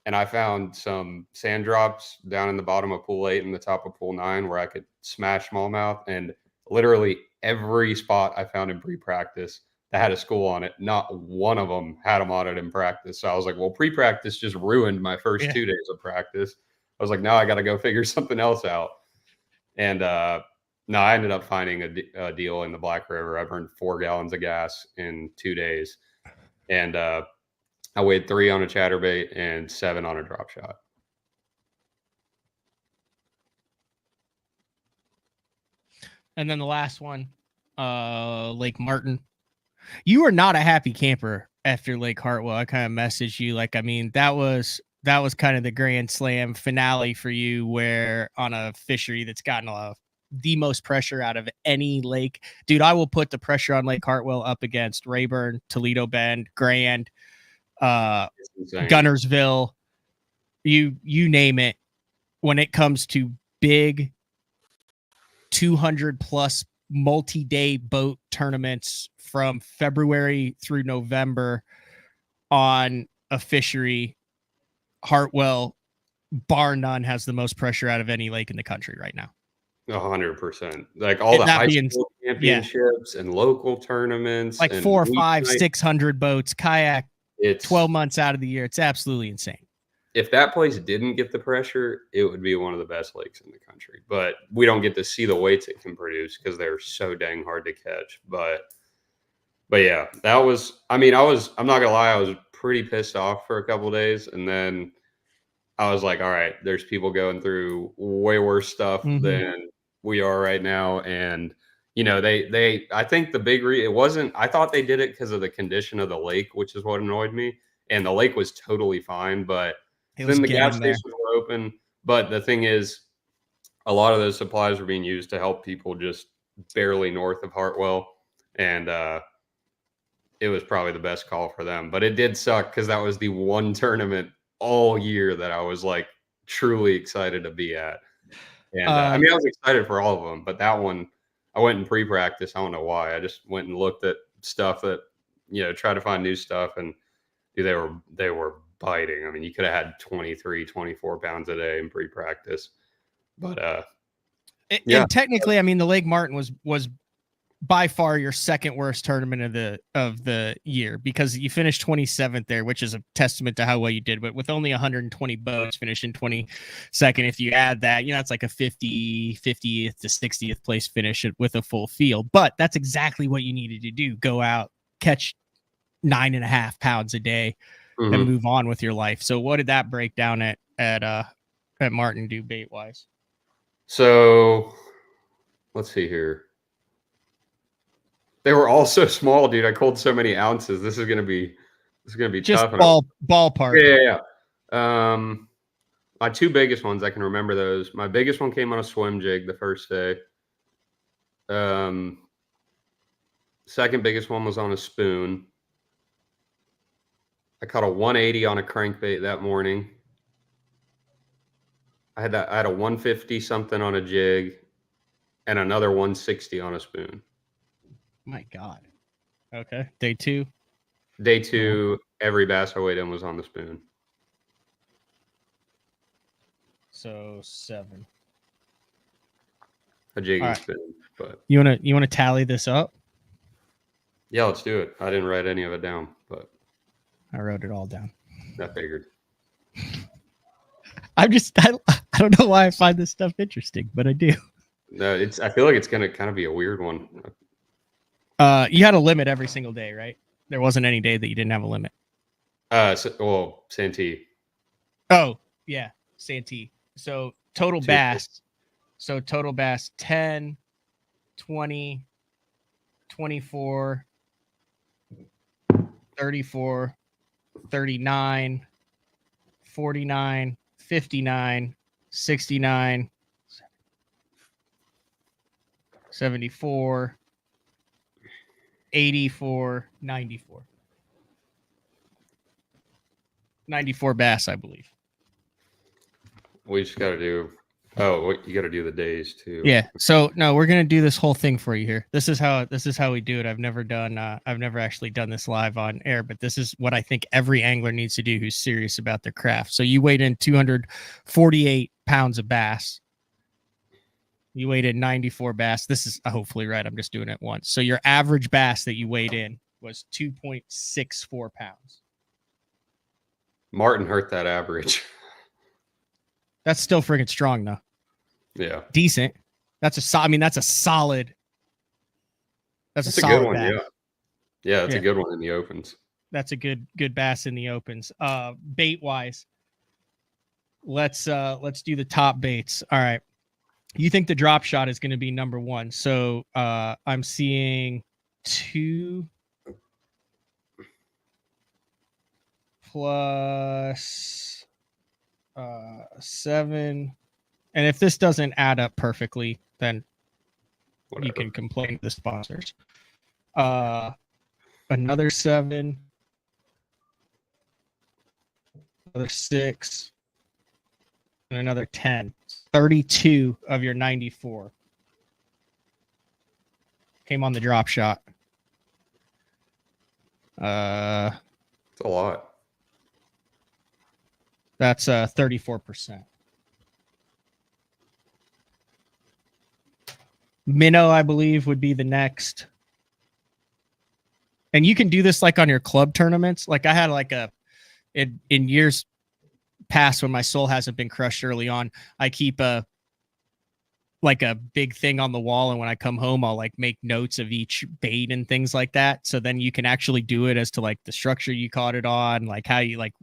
and I found some sand drops down in the bottom of pool 8 and the top of pool 9 where I could smash smallmouth, and literally every spot I found in pre-practice that had a school on it, not one of them had them on it in practice. So I was like, well, pre-practice just ruined my first 2 days of practice. I was like, now I got to go figure something else out. And no, I ended up finding a deal in the Black River. I burned 4 gallons of gas in 2 days. And I weighed 3 on a chatterbait and 7 on a drop shot. And then the last one, Lake Martin. You were not a happy camper after Lake Hartwell. I kind of messaged you, like, I mean, that was kind of the Grand Slam finale for you, where on a fishery that's gotten the most pressure out of any lake. Dude, I will put the pressure on Lake Hartwell up against Rayburn, Toledo Bend, Grand, Gunnersville, you name it. When it comes to big 200 plus multi-day boat tournaments from February through November on a fishery, Hartwell, bar none, has the most pressure out of any lake in the country right now. 100%. Like all the high school championships and local tournaments, like 400, 500, 600 boats, kayak. It's 12 months out of the year. It's absolutely insane. if that place didn't get the pressure, it would be one of the best lakes in the country. But we don't get to see the weights it can produce because they're so dang hard to catch. But yeah, that was. I mean, I'm not gonna lie, I was pretty pissed off for a couple of days, and then I was like, all right, there's people going through way worse stuff than we are right now, and I think the big it wasn't. I thought they did it because of the condition of the lake, which is what annoyed me, and the lake was totally fine, but then the gas stations were open. But the thing is, a lot of those supplies were being used to help people just barely north of Hartwell, and it was probably the best call for them. But it did suck because that was the one tournament all year that I was like truly excited to be at. And I mean, I was excited for all of them, but that one, I went in pre-practice. I don't know why. I just went and looked at stuff that, tried to find new stuff, and dude, they were biting. I mean, you could have had 23, 24 pounds a day in pre-practice, but yeah. And technically, I mean, the Lake Martin was by far your second worst tournament of the year, because you finished 27th there, which is a testament to how well you did. But with only 120 boats, finishing 22nd, if you add that, it's like a 50th to 60th place finish with a full field. But that's exactly what you needed to do: go out, catch 9.5 pounds a day, and move on with your life. So what did that break down at Martin do bait wise? So let's see here. They were all so small, dude. I called so many ounces. This is gonna be just tough. Ballpark. Yeah. My two biggest ones, I can remember those. My biggest one came on a swim jig the first day. Second biggest one was on a spoon. I caught a 180 on a crankbait that morning. I had a 150 something on a jig, and another 160 on a spoon. My God. Okay. Day two, every bass I weighed in was on the spoon. So 7. A jig and spoon. But you wanna tally this up? Yeah, let's do it. I didn't write any of it down, but I wrote it all down. I figured. I don't know why I find this stuff interesting, but I do. No, I feel like it's gonna kind of be a weird one. You had a limit every single day, right? There wasn't any day that you didn't have a limit. Santee. Oh, yeah, Santee. So total bass. So total bass 10, 20, 24, 34, 39, 49, 59, 69, 74, 84, 94. 94 bass, I believe. We just got to do. Oh, you got to do the days too. Yeah. So no, we're gonna do this whole thing for you here. This is how we do it. I've never actually done this live on air, but this is what I think every angler needs to do who's serious about their craft. So you weighed in 248 pounds of bass. You weighed in 94 bass. This is hopefully right. I'm just doing it once. So your average bass that you weighed in was 2.64 pounds. Martin hurt that average. That's still friggin' strong though. Yeah. Decent. That's a solid. That's a solid good one. bass. Yeah. That's a good one in the opens. That's a good bass in the opens. Bait wise, let's do the top baits. All right. You think the drop shot is going to be number one. So I'm seeing 2 plus 7. And if this doesn't add up perfectly, then whatever. You can complain to the sponsors. Another 7, another 6, and another 10. 32 of your 94 came on the drop shot. It's a lot. That's 34%. Minnow, I believe, would be the next. And you can do this like on your club tournaments. Like I had like in years past when my soul hasn't been crushed early on, I keep a big thing on the wall, and when I come home, I'll like make notes of each bait and things like that. So then you can actually do it as to like the structure you caught it on, like how you like,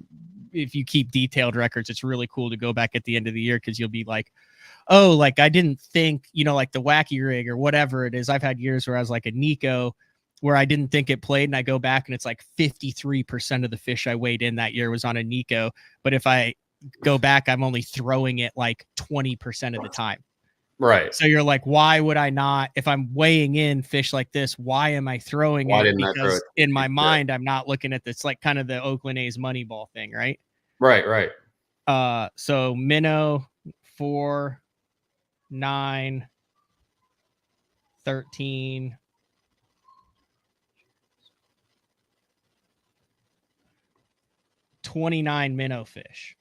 if you keep detailed records, it's really cool to go back at the end of the year, because you'll be like, oh, like I didn't think, like the wacky rig or whatever it is. I've had years where I was like a Nico where I didn't think it played, and I go back and it's like 53% of the fish I weighed in that year was on a Nico. But if I go back, I'm only throwing it like 20% of the time. Right. So you're like, why would I not, if I'm weighing in fish like this, why am I throwing it? Because in my mind, I'm not looking at this, like kind of the Oakland A's Moneyball thing, right? Right. So minnow 4, 9, 13, 29 minnow fish.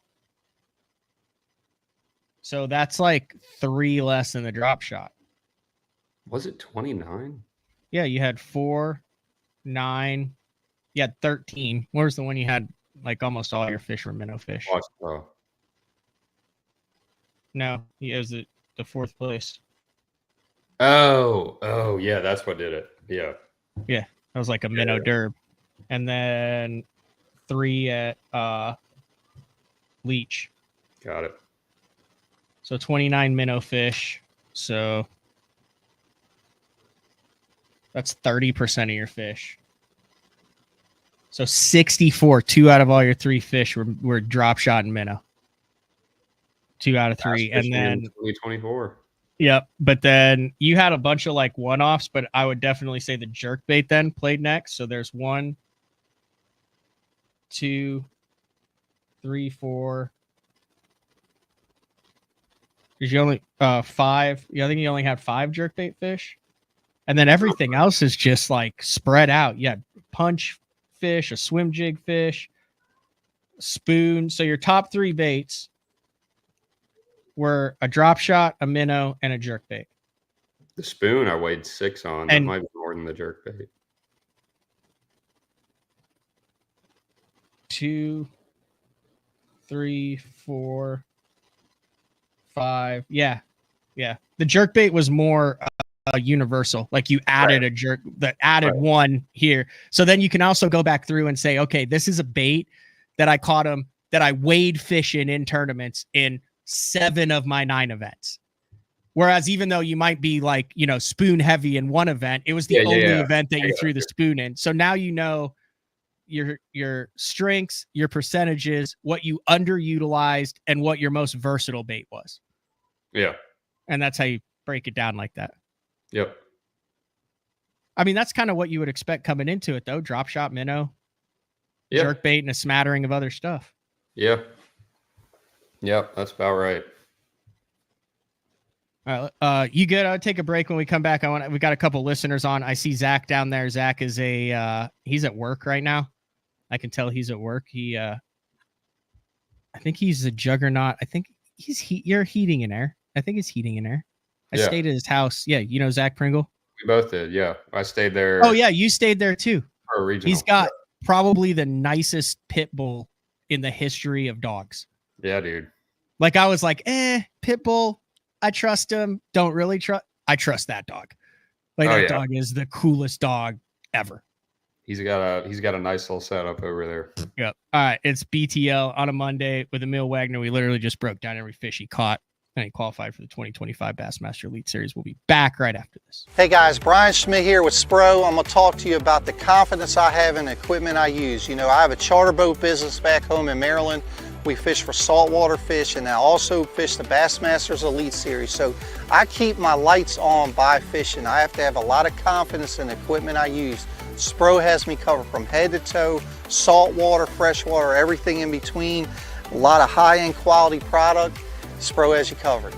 So that's like 3 less than the drop shot. Was it 29? Yeah, you had 4, 9. You had 13. Where's the one you had like almost all your fish were minnow fish? Oh. No, it was the 4th place. Oh, yeah, that's what did it. Yeah. Yeah, that was like a minnow derb. And then 3 at Leech. Got it. So 29 minnow fish. So that's 30% of your fish. So 64, 2 out of all your 3 fish were drop shot and minnow. 2 out of 3. And then 2024. Yep. But then you had a bunch of like one-offs, but I would definitely say the jerkbait then played next. So there's 1, 2, 3, 4. Because you only 5. I think you only had 5 jerkbait fish, and then everything else is just like spread out. You had punch fish, a swim jig fish, spoon. So your top 3 baits were a drop shot, a minnow, and a jerkbait. The spoon I weighed 6 on. That might be more than the jerkbait. 2, 3, 4, 5. Yeah. The jerkbait was more universal. Like you added a jerk that added 1 here. So then you can also go back through and say, okay, this is a bait that I caught him, that I weighed fish in tournaments in 7 of my 9 events. Whereas even though you might be like, spoon heavy in one event, it was the only event that you threw the spoon in. So now you know your strengths, your percentages, what you underutilized, and what your most versatile bait was. Yeah. And that's how you break it down like that. Yep. I mean, that's kind of what you would expect coming into it, though. Drop shot, minnow, jerkbait, and a smattering of other stuff. Yeah. Yep, that's about right. All right, you good? I'll take a break. When we come back, we got a couple listeners on. I see Zach down there. Zach is he's at work right now. I can tell he's at work. I think he's a juggernaut. I think you're heating and air. I think it's heating and air. I stayed at his house. Yeah, you know Zach Pringle? We both did, yeah. I stayed there. Oh, yeah, you stayed there too. For a regional. He's got probably the nicest pit bull in the history of dogs. Yeah, dude. Like I was like, pit bull, I trust him. Don't really trust. I trust that dog. Like that dog is the coolest dog ever. He's got a nice little setup over there. Yep. All right. It's BTL on a Monday with Emil Wagner. We literally just broke down every fish he caught, and he qualified for the 2025 Bassmaster Elite Series. We'll be back right after this. Hey guys, Brian Schmidt here with Spro. I'm gonna talk to you about the confidence I have in the equipment I use. I have a charter boat business back home in Maryland. We fish for saltwater fish, and I also fish the Bassmasters Elite Series. So I keep my lights on by fishing. I have to have a lot of confidence in the equipment I use. Spro has me covered from head to toe, saltwater, freshwater, everything in between. A lot of high-end quality product. Spro has you covered.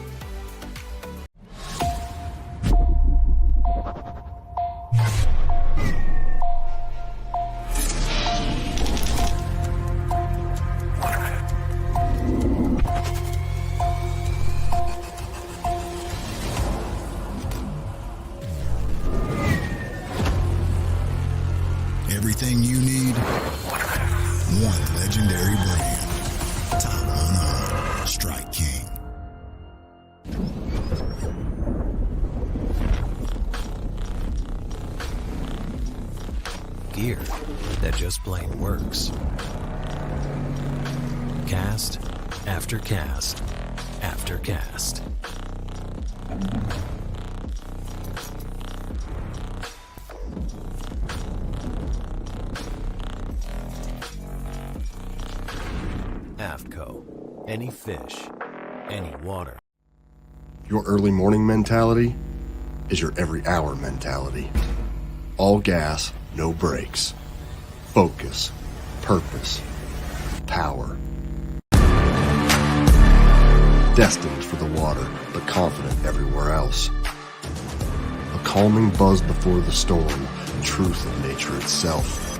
Everything you need, one legendary brand. Top on just plain works. Cast after cast after cast. AFCO. Any fish, any water. Your early morning mentality is your every hour mentality. All gas, no brakes. Focus, purpose, power. Destined for the water, but confident everywhere else. A calming buzz before the storm, truth of nature itself.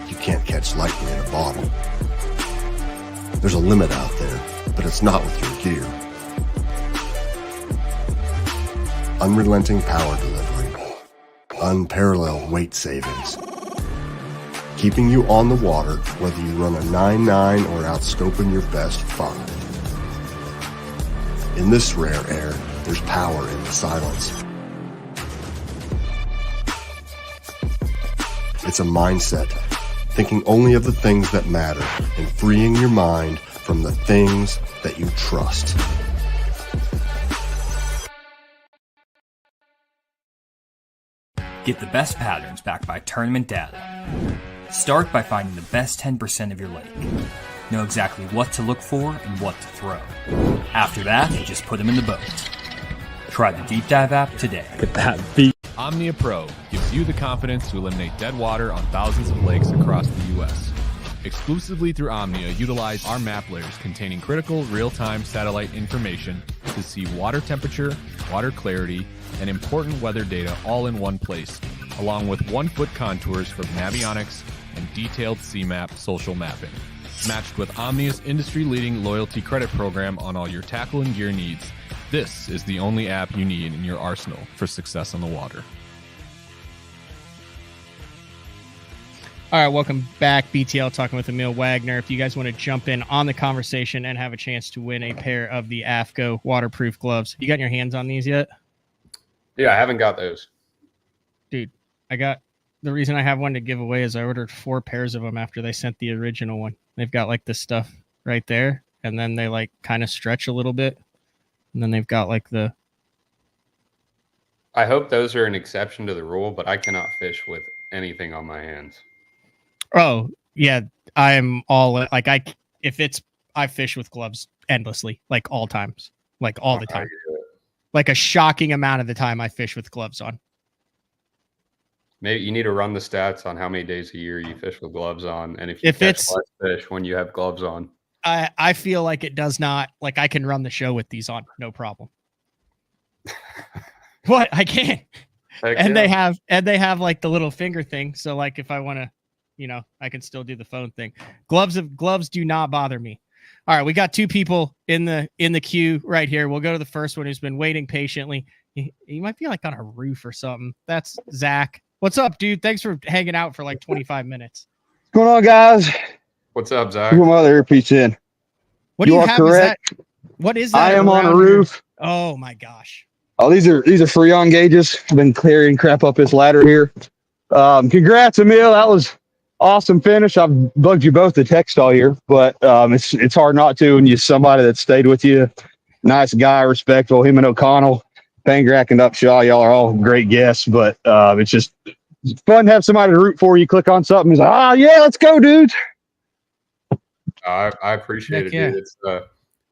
You can't catch lightning in a bottle. There's a limit out there, but it's not with your gear. Unrelenting power delivery. Unparalleled weight savings. Keeping you on the water, whether you run a 9.9 or outscoping your best 5. In this rare air, there's power in the silence. It's a mindset, thinking only of the things that matter and freeing your mind from the things that you trust. Get the best patterns backed by tournament data. Start by finding the best 10% of your lake. Know exactly what to look for and what to throw. After that, just put them in the boat. Try the Deep Dive app today. Get that beat. Omnia Pro gives you the confidence to eliminate dead water on thousands of lakes across the U.S. Exclusively through Omnia, utilize our map layers containing critical real-time satellite information to see water temperature, water clarity, and important weather data all in one place, along with 1-foot contours for navionics and detailed CMAP social mapping. Matched with Omnia's industry-leading loyalty credit program on all your tackle and gear needs, this is the only app you need in your arsenal for success on the water. All right, welcome back. BTL talking with Emil Wagner. If you guys want to jump in on the conversation and have a chance to win a pair of the AFCO waterproof gloves, you got your hands on these yet? Yeah, I haven't got those. Dude, the reason I have one to give away is I ordered 4 pairs of them after they sent the original one. They've got like this stuff right there, and then they like kind of stretch a little bit, and then they've got like the... I hope those are an exception to the rule, but I cannot fish with anything on my hands. Oh, yeah, I'm all like I fish with gloves endlessly, like all times, like all the time. Like a shocking amount of the time I fish with gloves on. Maybe you need to run the stats on how many days a year you fish with gloves on, and if catch less fish when you have gloves on. I feel like it does not, like I can run the show with these on, no problem. What? I can. And they have like the little finger thing, so like if I want to, I can still do the phone thing. Gloves do not bother me. All right, we got 2 people in the queue right here. We'll go to the first one who's been waiting patiently. He might be like on a roof or something. That's Zach. What's up, dude? Thanks for hanging out for like 25 minutes. What's going on, guys? What's up, Zach? Put my other earpiece in. What do you have? Correct. What is that? I am on a roof. Oh my gosh. Oh, these are Freon gauges. I've been clearing crap up this ladder here. Congrats, Emil. That was awesome finish. I've bugged you both to text all year, but it's hard not to when you're somebody that stayed with you. Nice guy, respectful. Him and O'Connell, Pangrack and Upshaw, y'all are all great guests, but it's fun to have somebody to root for. You click on something, he's like, yeah, let's go, dudes. I appreciate it, dude.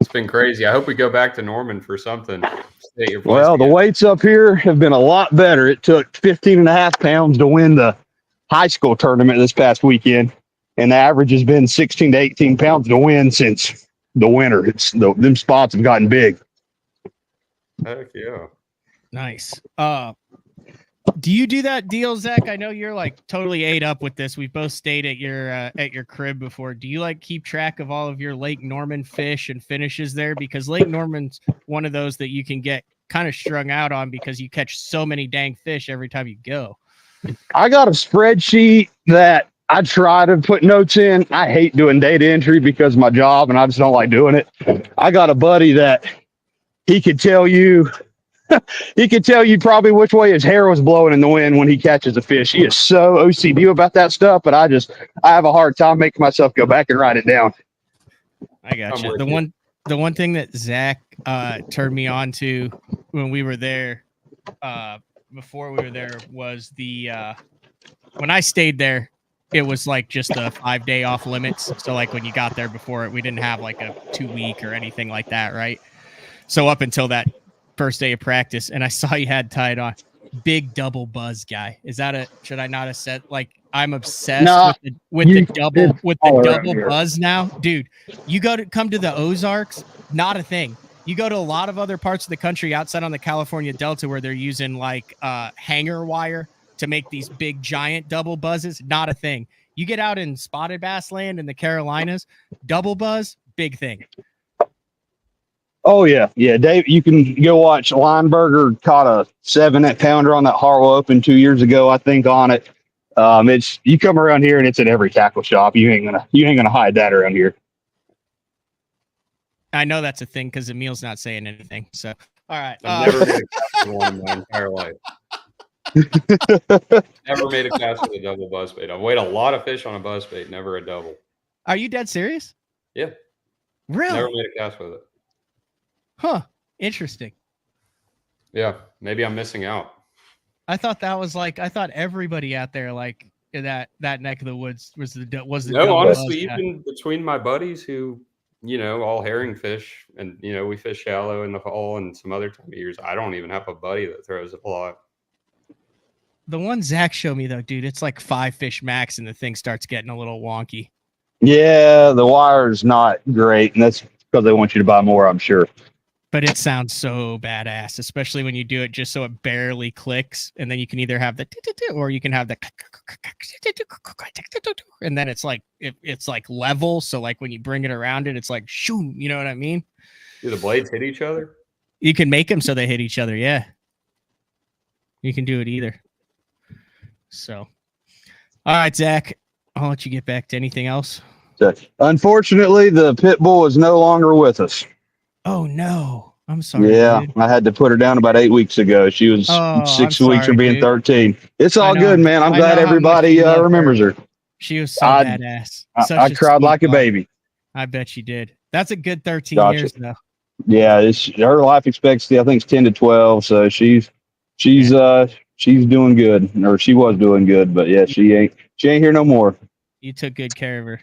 It's been crazy. I hope we go back to Norman for something. Well, the weights up here have been a lot better. It took 15.5 pounds to win the high school tournament this past weekend, and the average has been 16 to 18 pounds to win since the winter. Them spots have gotten big. Heck yeah. Nice. Do you do that deal, Zach? I know you're like totally ate up with this. We've both stayed at your crib before. Do you like keep track of all of your Lake Norman fish and finishes there? Because Lake Norman's one of those that you can get kind of strung out on because you catch so many dang fish every time you go. I got a spreadsheet that I try to put notes in. I hate doing data entry because of my job and I just don't like doing it. I got a buddy that he could tell you he could tell you probably which way his hair was blowing in the wind when he catches a fish. He is so OCD about that stuff, but I have a hard time making myself go back and write it down. I got you. The one thing that Zach turned me on to when we were there, before we were there, was the when I stayed there, it was like just a 5-day off limits. So like when you got there before, we didn't have like a 2-week or anything like that, right? So up until that first day of practice, and I saw you had tied on big double buzz guy. Is that should I not have said, like, I'm obsessed with the double buzz now, dude. You come to the Ozarks, not a thing. You go to a lot of other parts of the country outside on the California Delta where they're using like hanger wire to make these big giant double buzzes, not a thing. You get out in spotted bass land in the Carolinas, double buzz, big thing. Oh yeah, Dave. You can go watch Lineberger caught a 7-pounder on that Hartwell Open 2 years ago, I think, on it. It's you come around here and it's at every tackle shop. You ain't gonna hide that around here. I know that's a thing because Emil's not saying anything. So all right, I've never made a cast with one in my entire life. Never made a cast with a double buzzbait. I've weighed a lot of fish on a buzzbait, never a double. Are you dead serious? Yeah, really? Never made a cast with it. Huh. Interesting. Yeah, maybe I'm missing out. I thought everybody out there like in that neck of the woods was the No, honestly, even between my buddies who, all herring fish, and we fish shallow in the fall and some other time of years, I don't even have a buddy that throws it a lot. The one Zach showed me though, dude, it's like 5 fish max and the thing starts getting a little wonky. Yeah, the wire's not great, and that's because they want you to buy more, I'm sure. But it sounds so badass, especially when you do it just so it barely clicks, and then you can either have the or you can have the and then it's like level. So like when you bring it around it, it's like shoo, you know what I mean? Do the blades hit each other? You can make them so they hit each other. Yeah, you can do it either. So, all right, Zach, I'll let you get back to anything else. So, unfortunately, the pit bull is no longer with us. Oh no, I'm sorry. Yeah, dude. I had to put her down about 8 weeks ago. She was 6 weeks from being 13. It's all good, man. I'm glad everybody remembers her. She was so badass. I cried like a baby. I bet you did. That's a good 13 years though. Yeah, her life expectancy I think is 10 to 12. So she's doing good, or she was doing good. But yeah, she ain't here no more. You took good care of her.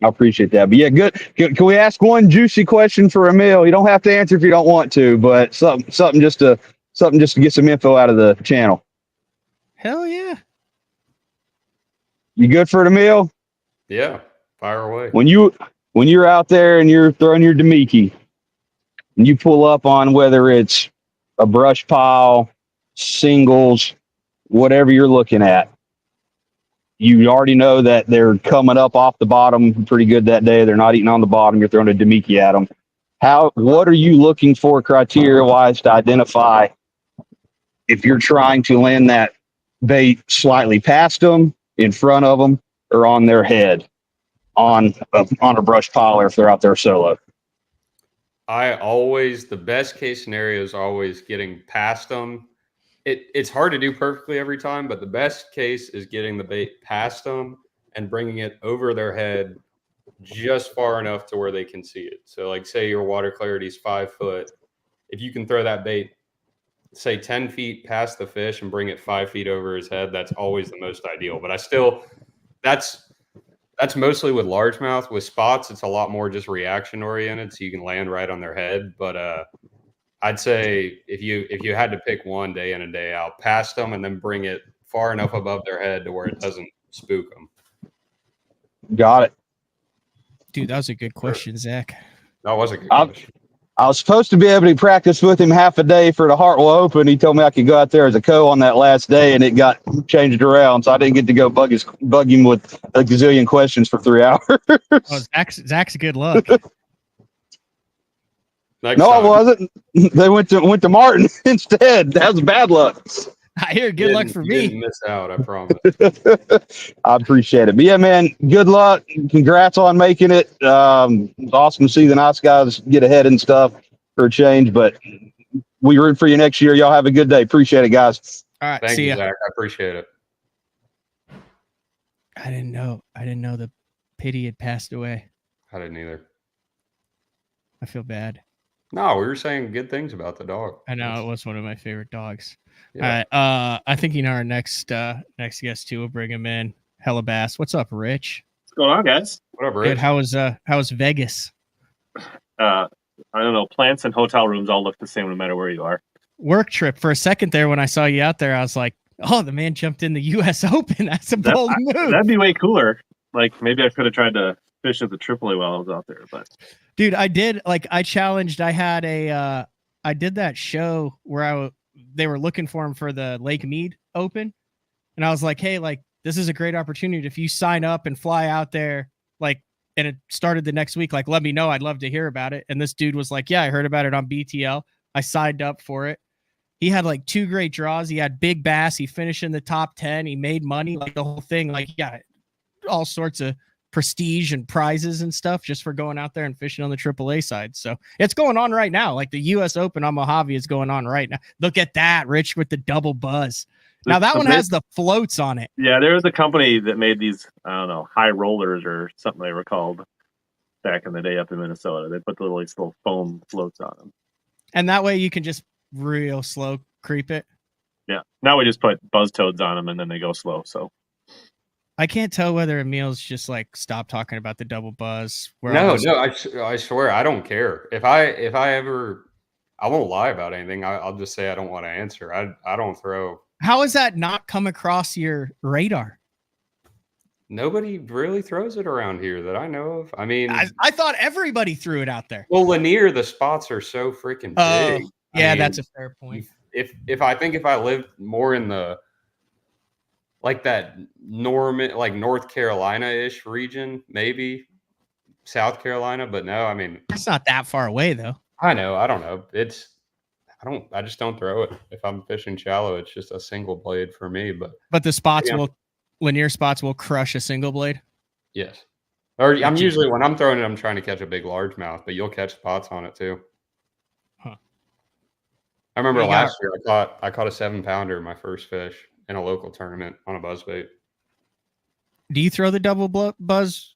I appreciate that. But yeah, good. Can we ask one juicy question for Emil? You don't have to answer if you don't want to, but something just to get some info out of the channel. Hell yeah. You good for it, Emil? Yeah, fire away. When you're out there and you're throwing your Demiki, and you pull up on whether it's a brush pile, singles, whatever you're looking at, you already know that they're coming up off the bottom pretty good that day. They're not eating on the bottom. You're throwing a Demiki at them. What are you looking for criteria-wise to identify if you're trying to land that bait slightly past them, in front of them, or on their head on a brush pile, or if they're out there solo? The best case scenario is always getting past them. It's hard to do perfectly every time, but the best case is getting the bait past them and bringing it over their head just far enough to where they can see it. So like say your water clarity is 5 foot. If you can throw that bait, say 10 feet past the fish and bring it 5 feet over his head, that's always the most ideal. But that's mostly with largemouth. With spots, it's a lot more just reaction oriented, so you can land right on their head. But I'd say if you had to pick one day in and day out, past them and then bring it far enough above their head to where it doesn't spook them. Got it. Dude, that was a good question, Zach. That was a good question. I was supposed to be able to practice with him half a day for the Hartwell Open. He told me I could go out there as a co on that last day, and it got changed around, so I didn't get to go bug him with a gazillion questions for 3 hours. Oh, Zach's good luck. I wasn't. They went to Martin instead. That was bad luck. I hear good luck for me. Didn't miss out, I promise. I appreciate it. But yeah, man, good luck. Congrats on making it. It's awesome to see the nice guys get ahead and stuff for a change. But We root for you next year. Y'all have a good day. Appreciate it, guys. All right, Thank see you, ya. Zach. I appreciate it. I didn't know the Pity had passed away. I didn't either. I feel bad. No, we were saying good things about the dog. I know it was one of my favorite dogs. Yeah. All right, I think our next guest too. We'll bring him in. Hella Bass. What's up, Rich? What's going on, guys? What up, Good. Rich? How's Vegas? I don't know. Plants and hotel rooms all look the same no matter where you are. Work trip. For a second there, when I saw you out there, I was like, "Oh, the man jumped in the U.S. Open. That's a bold move." That'd be way cooler. Like maybe I could have tried to fish at the AAA while I was out there, but Dude, I did. Like, I challenged. I had I did that show where they were looking for him for the Lake Mead Open, and I was like, "Hey, like, this is a great opportunity. If you sign up and fly out there, like." And it started the next week. Like, let me know. I'd love to hear about it. And this dude was like, yeah, I heard about it on BTL. I signed up for it. He had like 2 great draws. He had big bass. He finished in the top 10. He made money, like the whole thing. Like, yeah, all sorts of prestige and prizes and stuff just for going out there and fishing on the AAA side. So it's going on right now. Like the U.S. Open on Mojave is going on right now. Look at that, Rich, with the double buzz. Now that one has the floats on it. yeah, there was a company that made these, I don't know, high rollers or something they were called back in the day up in Minnesota. They put the little foam floats on them. And that way you can just real slow creep it. Yeah. Now we just put buzz toads on them and then they go slow. So I can't tell whether Emil's just like stop talking about the double buzz. No, I swear I don't care. If I ever, I won't lie about anything. I'll just say I don't want to answer. I don't throw. How has that not come across your radar? Nobody really throws it around here that I know of. I mean, I thought everybody threw it out there. Well, Lanier, the spots are so freaking big. Yeah, that's a fair point. If I think if I lived more in the like that North Carolina-ish region, maybe South Carolina, but no, I mean it's not that far away though. I know. I don't know. I just don't throw it. If I'm fishing shallow, it's just a single blade for me. But the spots Lanier spots will crush a single blade. Yes. Or I'm usually when I'm throwing it, I'm trying to catch a big largemouth, but you'll catch spots on it too. Huh. I remember last year I caught a 7-pounder in my first fish in a local tournament on a buzzbait. Do you throw the double buzz,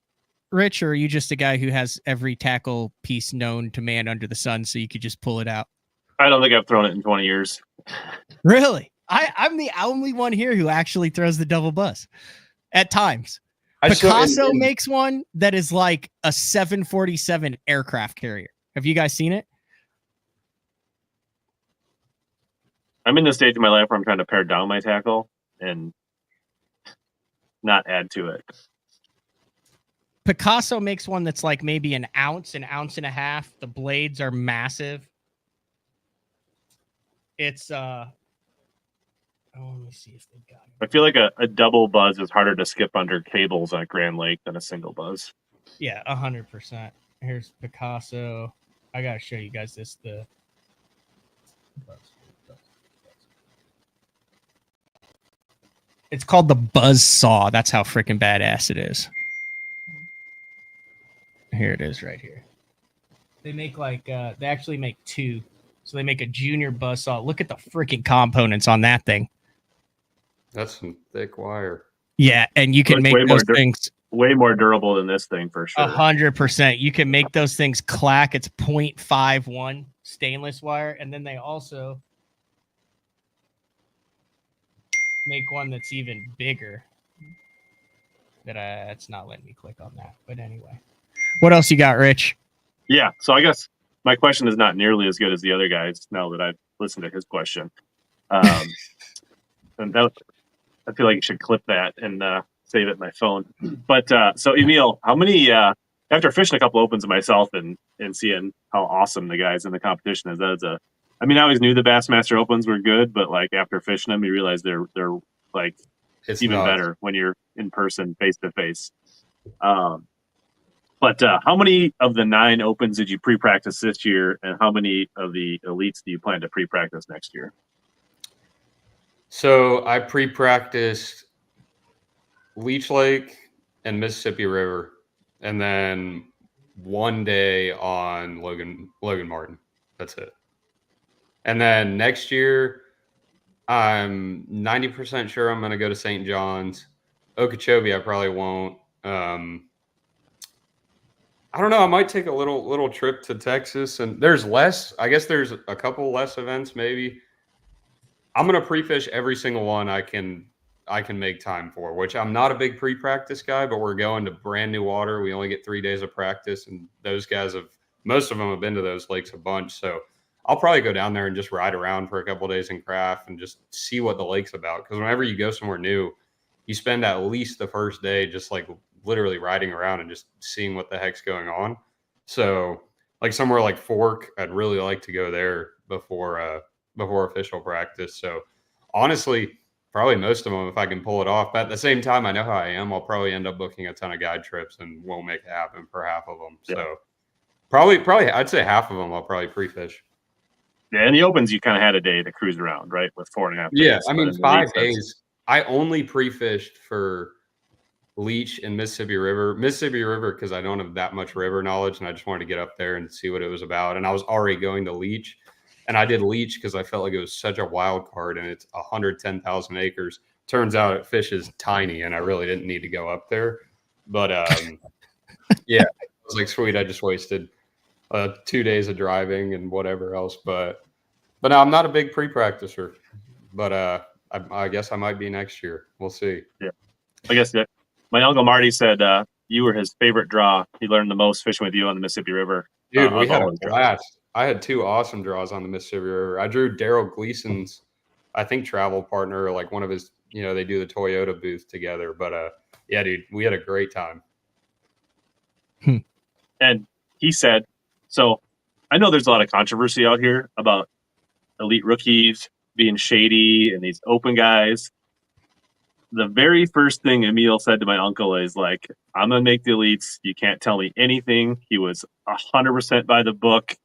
Rich, or are you just a guy who has every tackle piece known to man under the sun so you could just pull it out? I don't think I've thrown it in 20 years. Really? I'm the only one here who actually throws the double buzz at times. Picasso makes one that is like a 747 aircraft carrier. Have you guys seen it? I'm in the stage of my life where I'm trying to pare down my tackle and not add to it. Picasso makes one that's like maybe an ounce and a half. The blades are massive. It's let me see if they got it. I feel like a double buzz is harder to skip under cables on a Grand Lake than a single buzz. Yeah, 100%. Here's Picasso. I gotta show you guys this. It's called the Buzz Saw. That's how freaking badass it is. Here it is right here. They make they actually make 2. So they make a junior buzz saw. Look at the freaking components on that thing. That's some thick wire. Yeah, and you can make those things way more durable than this thing for sure. 100%. You can make those things clack. It's 0.51 stainless wire, and then they also make one that's even bigger. It's not letting me click on that, but anyway. What else you got, Rich? Yeah, so I guess my question is not nearly as good as the other guys now that I've listened to his question. And that, I feel like you should clip that and save it in my phone. But so Emil, how many after fishing a couple opens of myself and seeing how awesome the guys in the competition is, I mean, I always knew the Bassmaster Opens were good, but like after fishing them, you realize they're like it's even better when you're in person, face to face. But how many of the 9 opens did you pre-practice this year, and how many of the elites do you plan to pre-practice next year? So I pre-practiced Leech Lake and Mississippi River, and then one day on Logan Martin. That's it. And then next year, I'm 90% sure I'm going to go to St. John's. Okeechobee, I probably won't. I don't know. I might take a little trip to Texas, and there's less. I guess there's a couple less events. Maybe I'm gonna pre-fish every single one I can make time for. Which I'm not a big pre-practice guy, but we're going to brand new water. We only get 3 days of practice, and those guys most of them have been to those lakes a bunch. So I'll probably go down there and just ride around for a couple of days in craft and just see what the lake's about. Because whenever you go somewhere new, you spend at least the first day just like literally riding around and just seeing what the heck's going on. So like somewhere like Fork, I'd really like to go there before official practice. So honestly, probably most of them if I can pull it off. But at the same time, I know how I am. I'll probably end up booking a ton of guide trips and won't make it happen for half of them. Yeah. So probably I'd say half of them I'll probably pre-fish. Yeah, in the opens you kind of had a day to cruise around, right? With 4.5 days. Yeah, I mean 5 days. I only pre-fished for Leech and Mississippi River because I don't have that much river knowledge and I just wanted to get up there and see what it was about. And I was already going to Leech, and I did Leech because I felt like it was such a wild card and it's 110,000 acres. Turns out it fishes tiny and I really didn't need to go up there. But yeah, I was like, sweet, I just wasted 2 days of driving and whatever else. But no, I'm not a big pre-practicer, but I guess I might be next year. We'll see. Yeah, I guess that. My Uncle Marty said you were his favorite draw. He learned the most fishing with you on the Mississippi River. Dude, we had a blast. I had 2 awesome draws on the Mississippi River. I drew Daryl Gleason's, I think, travel partner, like one of his, they do the Toyota booth together. But yeah, dude, we had a great time. And he said, so I know there's a lot of controversy out here about elite rookies being shady and these open guys. The very first thing Emil said to my uncle is like, I'm going to make the elites. You can't tell me anything. He was 100% by the book,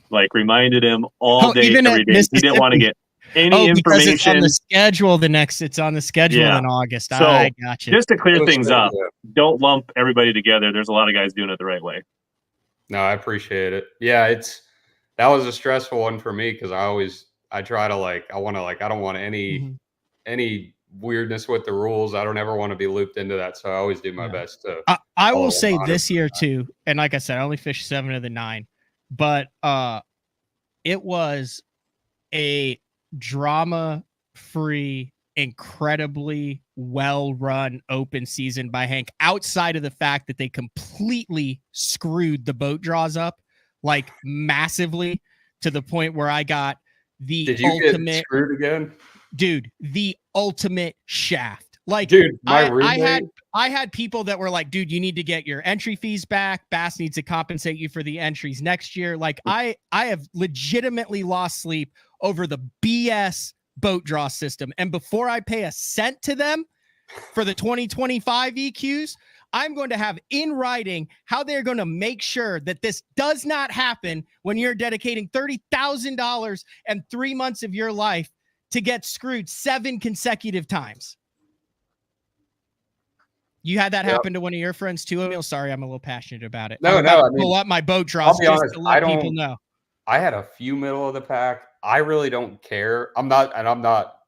like reminded him all day, every day. He didn't want to get any information. Because it's on the schedule it's on the schedule in August. So, I got you. Just to clear things up, don't lump everybody together. There's a lot of guys doing it the right way. No, I appreciate it. Yeah, that was a stressful one for me because I don't want any weirdness with the rules. I don't ever want to be looped into that, so I always do my best to. I will say this year too, and like I said, I only fished 7 of the 9, but it was a drama-free, incredibly well-run open season by Hank. Outside of the fact that they completely screwed the boat draws up, like massively, to the point where I got the Did you ultimate get screwed again? Dude, the ultimate shaft. Like, dude, I had people that were like, dude, you need to get your entry fees back. Bass needs to compensate you for the entries next year. Like, I have legitimately lost sleep over the BS boat draw system. And before I pay a cent to them for the 2025 EQs, I'm going to have in writing how they're going to make sure that this does not happen when you're dedicating $30,000 and 3 months of your life to get screwed 7 consecutive times. You had that happen to one of your friends too, Emil? Sorry, I'm a little passionate about it. No, pull up my boat draws just to let people know. I had a few middle of the pack. I really don't care. I'm not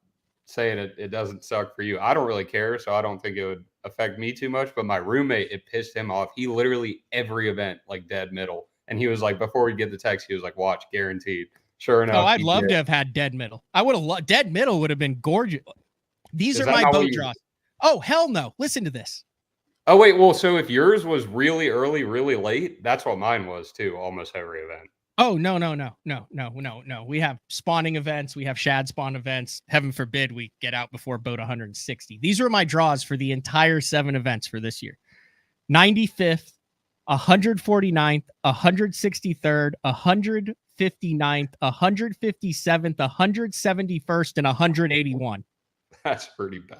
saying it doesn't suck for you. I don't really care, so I don't think it would affect me too much. But my roommate, it pissed him off. He literally every event like dead middle, and he was like, before we get the text, he was like, "Watch, guaranteed." Sure enough. Oh, I'd love to have had dead middle. I would have dead middle would have been gorgeous. These are my boat draws. Oh, hell no. Listen to this. Oh, wait. Well, so if yours was really early, really late, that's what mine was too. Almost every event. Oh, no. We have spawning events. We have shad spawn events. Heaven forbid we get out before boat 160. These were my draws for the entire 7 events for this year. 95th, 149th, 163rd, 159th, 157th, 171st, and 181. That's pretty bad.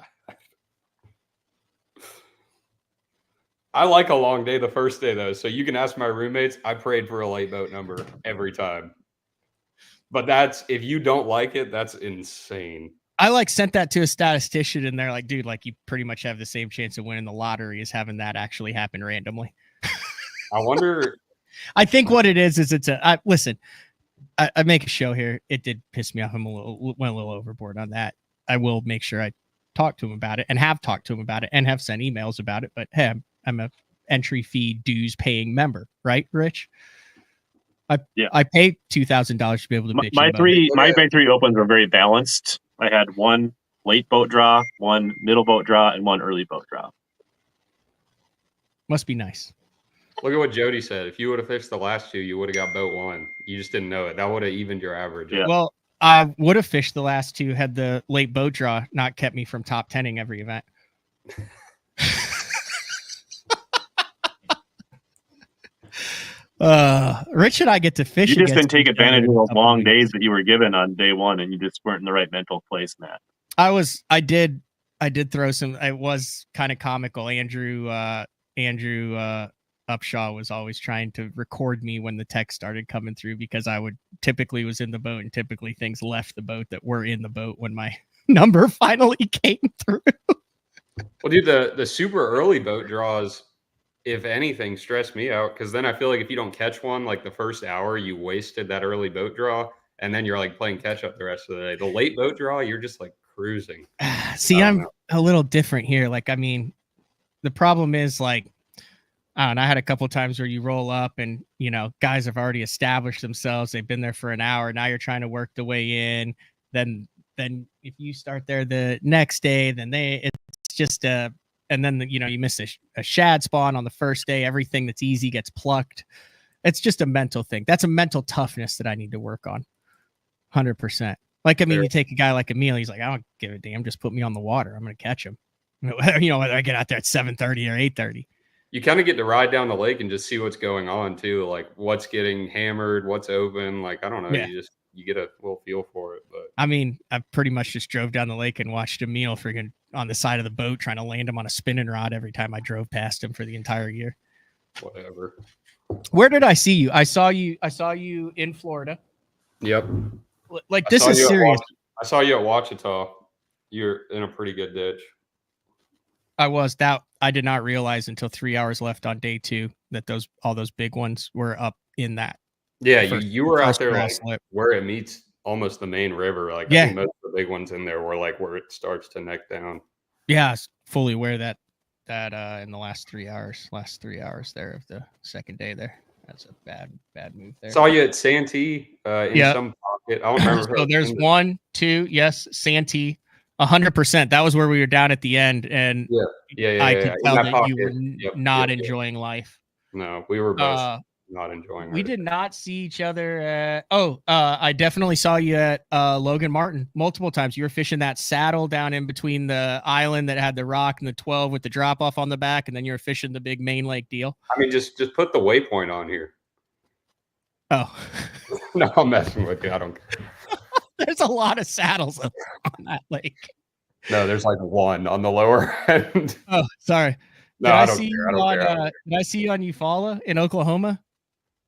I like a long day the first day, though. So you can ask my roommates. I prayed for a late boat number every time. But if you don't like it, that's insane. I sent that to a statistician and they're like, dude, like you pretty much have the same chance of winning the lottery as having that actually happen randomly. I wonder. I think what it is listen, I make a show here. It did piss me off. Went a little overboard on that. I will make sure I talk to him about it, and have talked to him about it, and have sent emails about it. But hey, I'm a entry fee dues paying member, right, Rich? I pay $2,000 to be able to bitch. My three opens were very balanced. I had one late boat draw, one middle boat draw, and one early boat draw. Must be nice. Look at what Jody said. If you would have fished the last two, you would have got boat one. You just didn't know it. That would have evened your average. Yeah. Well, I would have fished the last two had the late boat draw not kept me from top 10ing every event. Rich and I get to fish. You just didn't take advantage of those long days that you were given on day one, and you just weren't in the right mental place, Matt. I did throw some. It was kind of comical. Andrew Upshaw was always trying to record me when the text started coming through, because I would typically was in the boat, and typically things left the boat that were in the boat when my number finally came through. Well, dude, the super early boat draws, if anything, stress me out, because then I feel like if you don't catch one like the first hour, you wasted that early boat draw, and then you're like playing catch up the rest of the day. The late boat draw, you're just like cruising. See, I'm a little different here. Like, I mean, the problem is, like, I don't know, I had a couple of times where you roll up and, you know, guys have already established themselves. They've been there for an hour. Now you're trying to work the way in. Then if you start there the next day, then it's just and then, you know, you miss a shad spawn on the first day. Everything that's easy gets plucked. It's just a mental thing. That's a mental toughness that I need to work on. 100%. Like, I mean, you take a guy like Emil, he's like, I don't give a damn. Just put me on the water. I'm going to catch him. You know, whether I get out there at 7:30 or 8:30. You kind of get to ride down the lake and just see what's going on too. Like what's getting hammered, what's open. Like, I don't know. Yeah. You get a little feel for it. But I mean, I pretty much just drove down the lake and watched Emil freaking on the side of the boat trying to land him on a spinning rod every time I drove past him for the entire year. Whatever. Where did I see you? I saw you in Florida. Yep. Like, this is serious. I saw you at Ouachita. You're in a pretty good ditch. I did not realize until 3 hours left on day 2 that all those big ones were up in that. Yeah, you were out there like where it meets almost the main river. Like, yeah. I think most of the big ones in there were like where it starts to neck down. Yeah, I was fully aware that in the last 3 hours there of the second day there. That's a bad move there. Saw you at Santee in some pocket. I don't remember. So there's 1, 2, yes, Santee. 100%. That was where we were down at the end, and I could tell that you were not enjoying life. No, we were both not enjoying it. We did not see each other. I definitely saw you at Logan Martin multiple times. You were fishing that saddle down in between the island that had the rock and the 12 with the drop off on the back, and then you were fishing the big main lake deal. I mean, just put the waypoint on here. Oh. No, I'm messing with you. I don't care. There's a lot of saddles on that lake. No, there's like one on the lower end. Oh, sorry. No, I don't care. Did I see you on Eufaula in Oklahoma?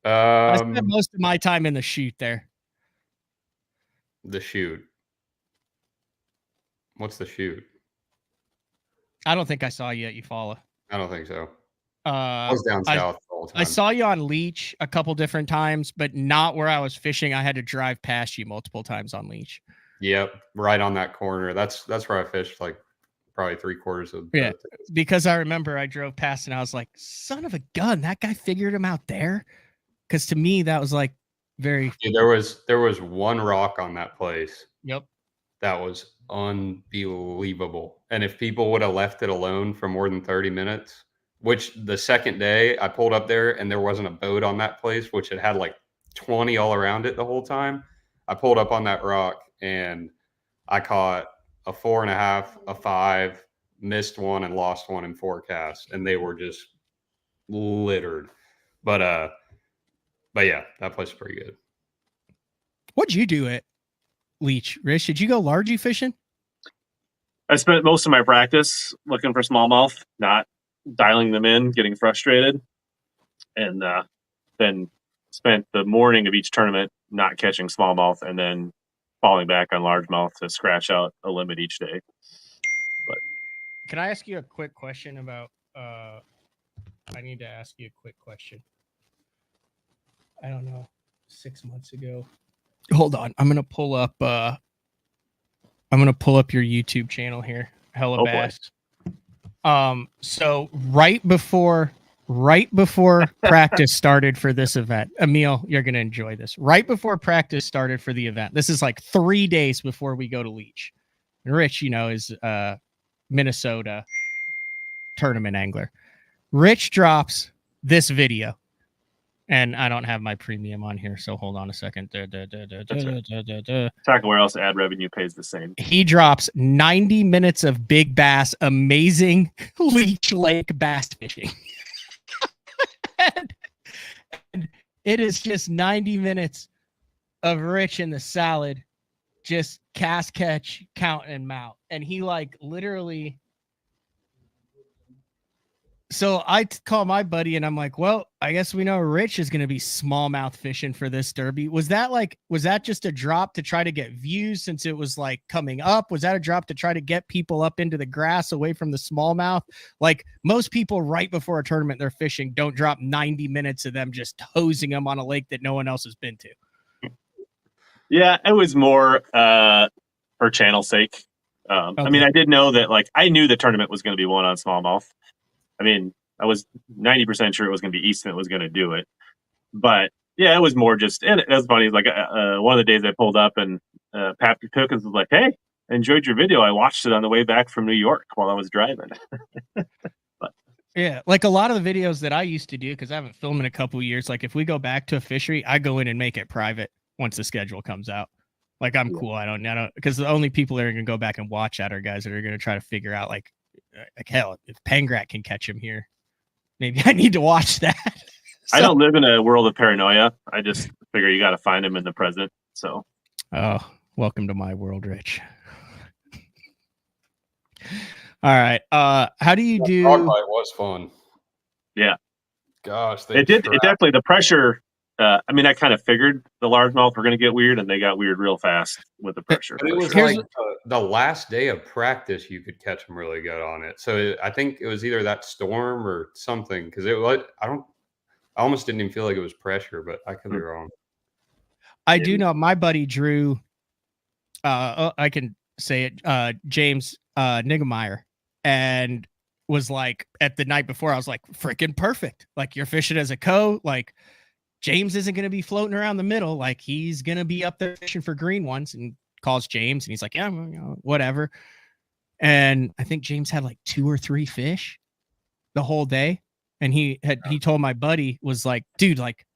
I spent most of my time in the chute there. The chute. What's the chute? I don't think I saw you at Eufaula. I don't think so. I was down south all the time. I saw you on Leech a couple different times, but not where I was fishing. I had to drive past you multiple times on Leech. Yep, right on that corner. That's where I fished like probably 3/4 of the because I remember I drove past and I was like, son of a gun, that guy figured him out there. Because to me, that was like very. Dude, there was one rock on that place. Yep. That was unbelievable. And if people would have left it alone for more than 30 minutes, which the second day I pulled up there and there wasn't a boat on that place, which it had like 20 all around it the whole time. I pulled up on that rock and I caught a 4.5, a 5, missed one and lost one in 4 casts, and they were just littered. But yeah, that place is pretty good. What'd you do at Leech, Rich? Did you go largie fishing? I spent most of my practice looking for smallmouth, not dialing them in, getting frustrated, and then spent the morning of each tournament not catching smallmouth, and then falling back on largemouth to scratch out a limit each day. But can I ask you a quick question about? I need to ask you a quick question. I don't know. 6 months ago, hold on. I'm gonna pull up your YouTube channel here. Hella Bass. So right before practice started for this event, Emil, you're gonna enjoy this. Right before practice started for the event, this is like 3 days before we go to Leech. And Rich, is Minnesota tournament angler. Rich drops this video. And I don't have my premium on here, so hold on a second. Talk where else ad revenue pays the same. He drops 90 minutes of big bass, amazing Leech Lake bass fishing. and it is just 90 minutes of Rich in the salad, just cast, catch, count, and mount. And he like literally... So I call my buddy and I'm like, well, I guess we know Rich is going to be smallmouth fishing for this derby. Was that just a drop to try to get views since it was like coming up? Was that a drop to try to get people up into the grass away from the smallmouth? Like most people right before a tournament they're fishing don't drop 90 minutes of them just hosing them on a lake that no one else has been to. Yeah, it was more for channel sake. Okay. I mean, I did know that, like, I knew the tournament was going to be won on smallmouth. I mean, I was 90% sure it was going to be Easton that was going to do it. But, yeah, it was more just, and it was funny, like, one of the days I pulled up and Patrick Cookins was like, hey, I enjoyed your video. I watched it on the way back from New York while I was driving. But, yeah, like a lot of the videos that I used to do, because I haven't filmed in a couple of years, like if we go back to a fishery, I go in and make it private once the schedule comes out. Like, I'm cool. I don't, because the only people that are going to go back and watch that are guys that are going to try to figure out, like hell, if Pangrat can catch him here, maybe I need to watch that. So, I don't live in a world of paranoia. I just figure you got to find him in the present. So, oh, welcome to my world, Rich. All right. How do you do? Frog bite was fun. Yeah. Gosh, it did. It definitely, the pressure. I mean, I kind of figured the largemouth were going to get weird, and they got weird real fast with the pressure. But it was like the last day of practice, you could catch them really good on it. So I think it was either that storm or something, because it was. I almost didn't even feel like it was pressure, but I could be wrong. I do know my buddy Drew. I can say it. James Niggemeyer, and was like at the night before. I was like, freaking perfect. Like you're fishing as a like. James isn't going to be floating around the middle. Like he's going to be up there fishing for green ones, and calls James and he's like, yeah, whatever. And I think James had like 2 or 3 fish the whole day. And he told my buddy was like, dude, like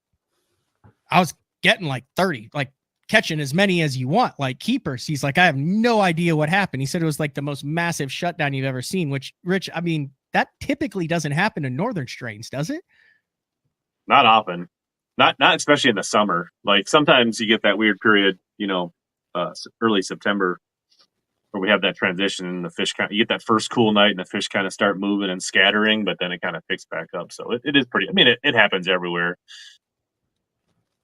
I was getting like 30, like catching as many as you want, like keepers. He's like, I have no idea what happened. He said it was like the most massive shutdown you've ever seen, which Rich, I mean, that typically doesn't happen in northern strains, does it? Not often. Not especially in the summer. Like sometimes you get that weird period, early September, where we have that transition and the fish you get that first cool night and the fish kind of start moving and scattering, but then it kind of picks back up. So it is pretty. I mean, it happens everywhere.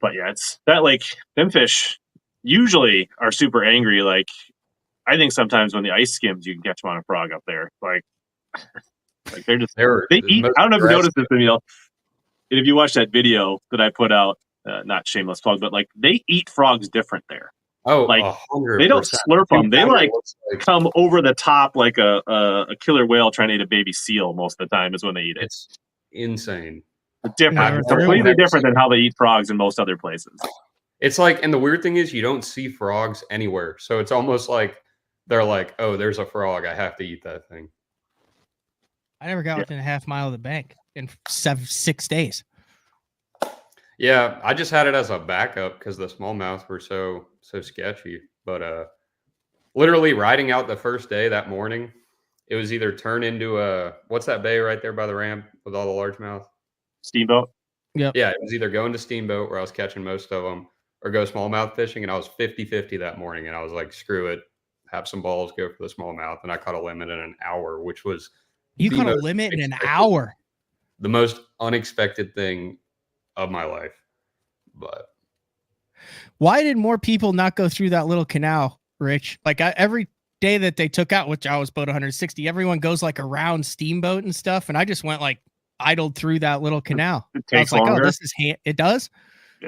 But yeah, it's that like them fish usually are super angry. Like I think sometimes when the ice skims, you can catch them on a frog up there. Like they eat. I don't know if you noticed this, Emil. And if you watch that video that I put out, not shameless plug, but like they eat frogs different there. Oh, like 100%. They don't slurp them. They like come over the top like a killer whale trying to eat a baby seal. Most of the time is when they eat it. It's insane. Different, completely different than how they eat frogs in most other places. It's like, and the weird thing is, you don't see frogs anywhere. So it's almost like they're like, oh, there's a frog. I have to eat that thing. I never got within a half mile of the bank in 6 days. Yeah, I just had it as a backup because the smallmouth were so sketchy. But literally riding out the first day that morning, it was either turn into what's that bay right there by the ramp with all the largemouth? Steamboat. Yeah. Yeah, it was either going to Steamboat where I was catching most of them or go smallmouth fishing. And I was 50-50 that morning. And I was like, screw it. Have some balls, go for the smallmouth. And I caught a limit in an hour, which was... You caught a limit in an hour? The most unexpected thing of my life. But why did more people not go through that little canal, Rich? Like every day that they took out, which I was boat 160, everyone goes like around Steamboat and stuff. And I just went like idled through that little canal. It takes I was like, longer. oh, this is it does?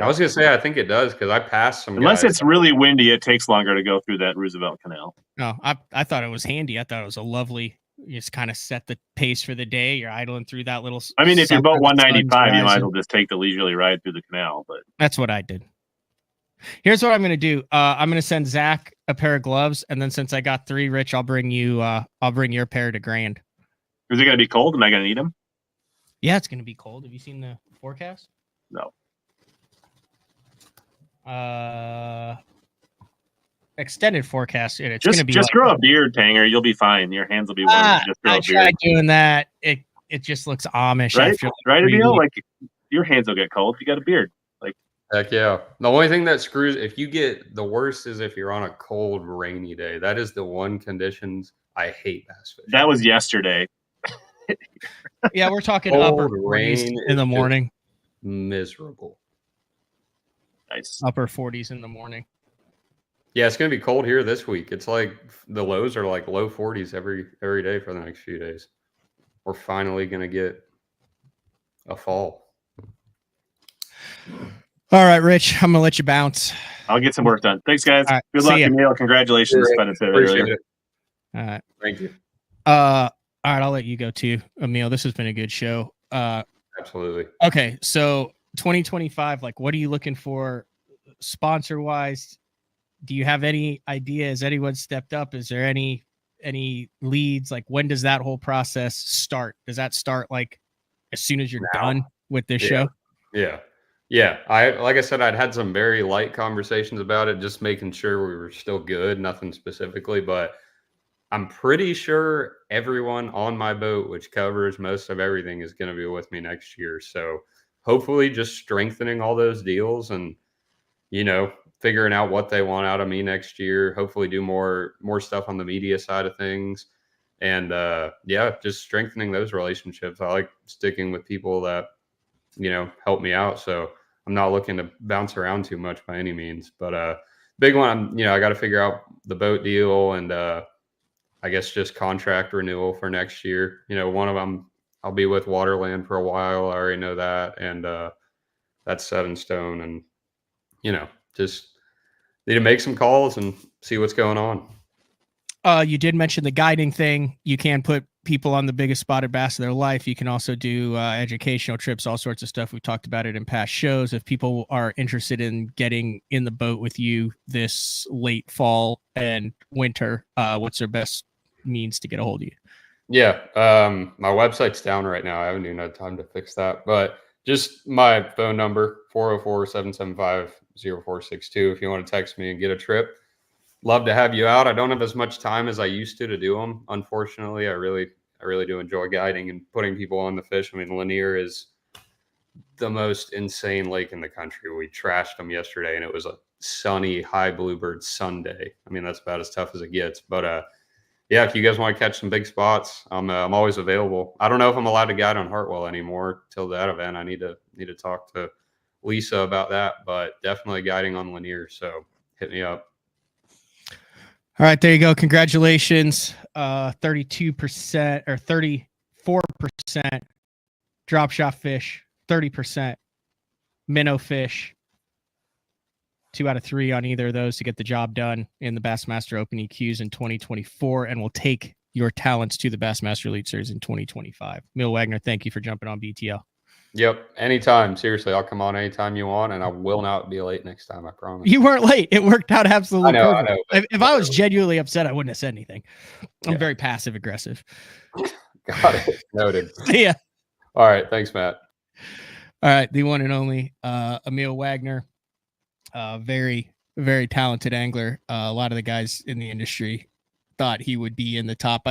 I was gonna say I think it does because I passed some Unless guys. it's really windy, it takes longer to go through that Roosevelt Canal. No, I thought it was handy. I thought it was a lovely. You just kind of set the pace for the day. You're idling through that little. I mean, if you're sucker, about the sun's 195, you might as rising. well just take the leisurely ride through the canal. But That's what I did. Here's what I'm going to do. I'm going to send Zach a pair of gloves, and then since I got 3, Rich, I'll bring you. I'll bring your pair to Grand. is it going to be cold? Am I going to need them? Yeah, it's going to be cold. Have you seen the forecast? No. Extended forecast. It's going to be just grow a beard, Tanger. You'll be fine. Your hands will be warm. Just grow I a beard. tried doing that. It just looks Amish. Right? After Right, 3 Emil? weeks. Like your hands will get cold if you got a beard. Like Heck yeah. The only thing that screws, if you get the worst is if you're on a cold, rainy day. That is the one conditions I hate bass fishing. that was yesterday. Yeah, we're talking Cold upper 40s rain in the is morning. Miserable. Nice. Upper 40s in the morning. Yeah, it's gonna be cold here this week. It's like the lows are like low 40s every day for the next few days. We're finally gonna get a fall. All right, Rich, I'm gonna let you bounce. I'll get some work done. Thanks, guys. All right, Good see luck, ya. Emil. Congratulations. Sure. Spending it Appreciate earlier. it. All right. Thank you. All right, I'll let you go too, Emil. This has been a good show. Absolutely. Okay, so 2025, like, what are you looking for sponsor wise? Do you have any idea? Has anyone stepped up? Is there any leads? Like, when does that whole process start? Does that start like as soon as you're done with this show? Yeah. Like I said, I'd had some very light conversations about it, just making sure we were still good, nothing specifically, but I'm pretty sure everyone on my boat, which covers most of everything, is going to be with me next year. So hopefully just strengthening all those deals and, figuring out what they want out of me next year, hopefully do more stuff on the media side of things. And just strengthening those relationships. I like sticking with people that, help me out. So I'm not looking to bounce around too much by any means, but big one, I got to figure out the boat deal and I guess just contract renewal for next year. One of them, I'll be with Waterland for a while. I already know that. And that's set in stone. And, just need to make some calls and see what's going on. You did mention the guiding thing. You can put people on the biggest spotted bass of their life. You can also do educational trips, all sorts of stuff. We've talked about it in past shows. If people are interested in getting in the boat with you this late fall and winter, what's their best means to get a hold of you? Yeah. My website's down right now. I haven't even had time to fix that, but just my phone number, 404-775-0462. If you want to text me and get a trip, love to have you out. I don't have as much time as I used to do them. Unfortunately, I really do enjoy guiding and putting people on the fish. I mean, Lanier is the most insane lake in the country. We trashed them yesterday and it was a sunny high bluebird Sunday. I mean, that's about as tough as it gets, but, if you guys want to catch some big spots, I'm always available. I don't know if I'm allowed to guide on Hartwell anymore till that event. I need to talk to Lisa about that, but definitely guiding on Lanier. So hit me up. All right, there you go. Congratulations. 32% or 34% drop shot fish, 30% minnow fish. 2 out of 3 on either of those to get the job done in the Bassmaster Open EQs in 2024, and will take your talents to the Bassmaster Elite Series in 2025. Emil Wagner, thank you for jumping on BTL. Yep, anytime. Seriously, I'll come on anytime you want, and I will not be late next time, I promise. You weren't late. It worked out absolutely perfect. I know. If I was genuinely upset, I wouldn't have said anything. I'm very passive aggressive. Got it. Noted. Yeah. All right. Thanks, Matt. All right. The one and only Emil Wagner. Very, very talented angler. A lot of the guys in the industry thought he would be in the top.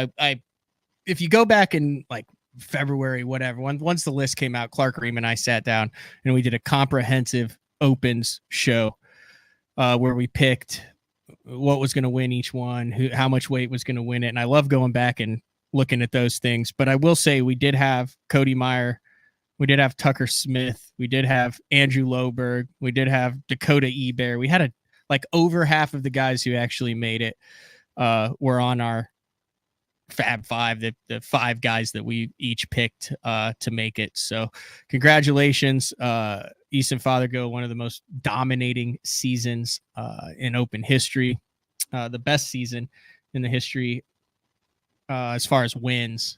If you go back in like February, whatever, once the list came out, Clark Ream and I sat down and we did a comprehensive opens show where we picked what was going to win each one, how much weight was going to win it. And I love going back and looking at those things. But I will say we did have Cody Meyer. We did have Tucker Smith. We did have Andrew Loberg. We did have Dakota Ebear. We had over half of the guys who actually made it were on our Fab Five, the 5 guys that we each picked to make it. So congratulations. Easton Fothergill, one of the most dominating seasons in open history, the best season in the history as far as wins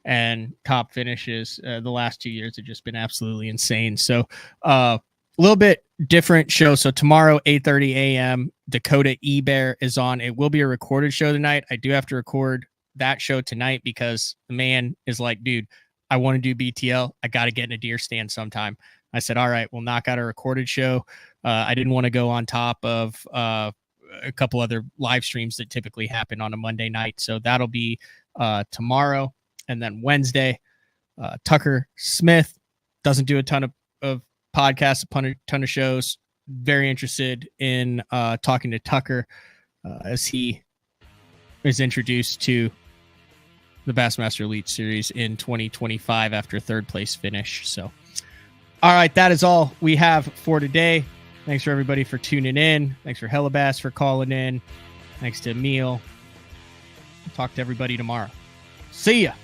and top finishes. The last 2 years have just been absolutely insane. So a little bit different show. So tomorrow, 8:30 a.m., Dakota E-Bear is on. It will be a recorded show tonight. I do have to record that show tonight because the man is like, dude, I want to do BTL. I got to get in a deer stand sometime. I said, all right, we'll knock out a recorded show. I didn't want to go on top of a couple other live streams that typically happen on a Monday night. So that'll be tomorrow. And then Wednesday, Tucker Smith doesn't do a ton of podcasts, a ton of shows. Very interested in talking to Tucker as he is introduced to the Bassmaster Elite Series in 2025 after a third place finish. So, all right, that is all we have for today. Thanks for everybody for tuning in. Thanks for Hellabass for calling in. Thanks to Emil. Talk to everybody tomorrow. See ya.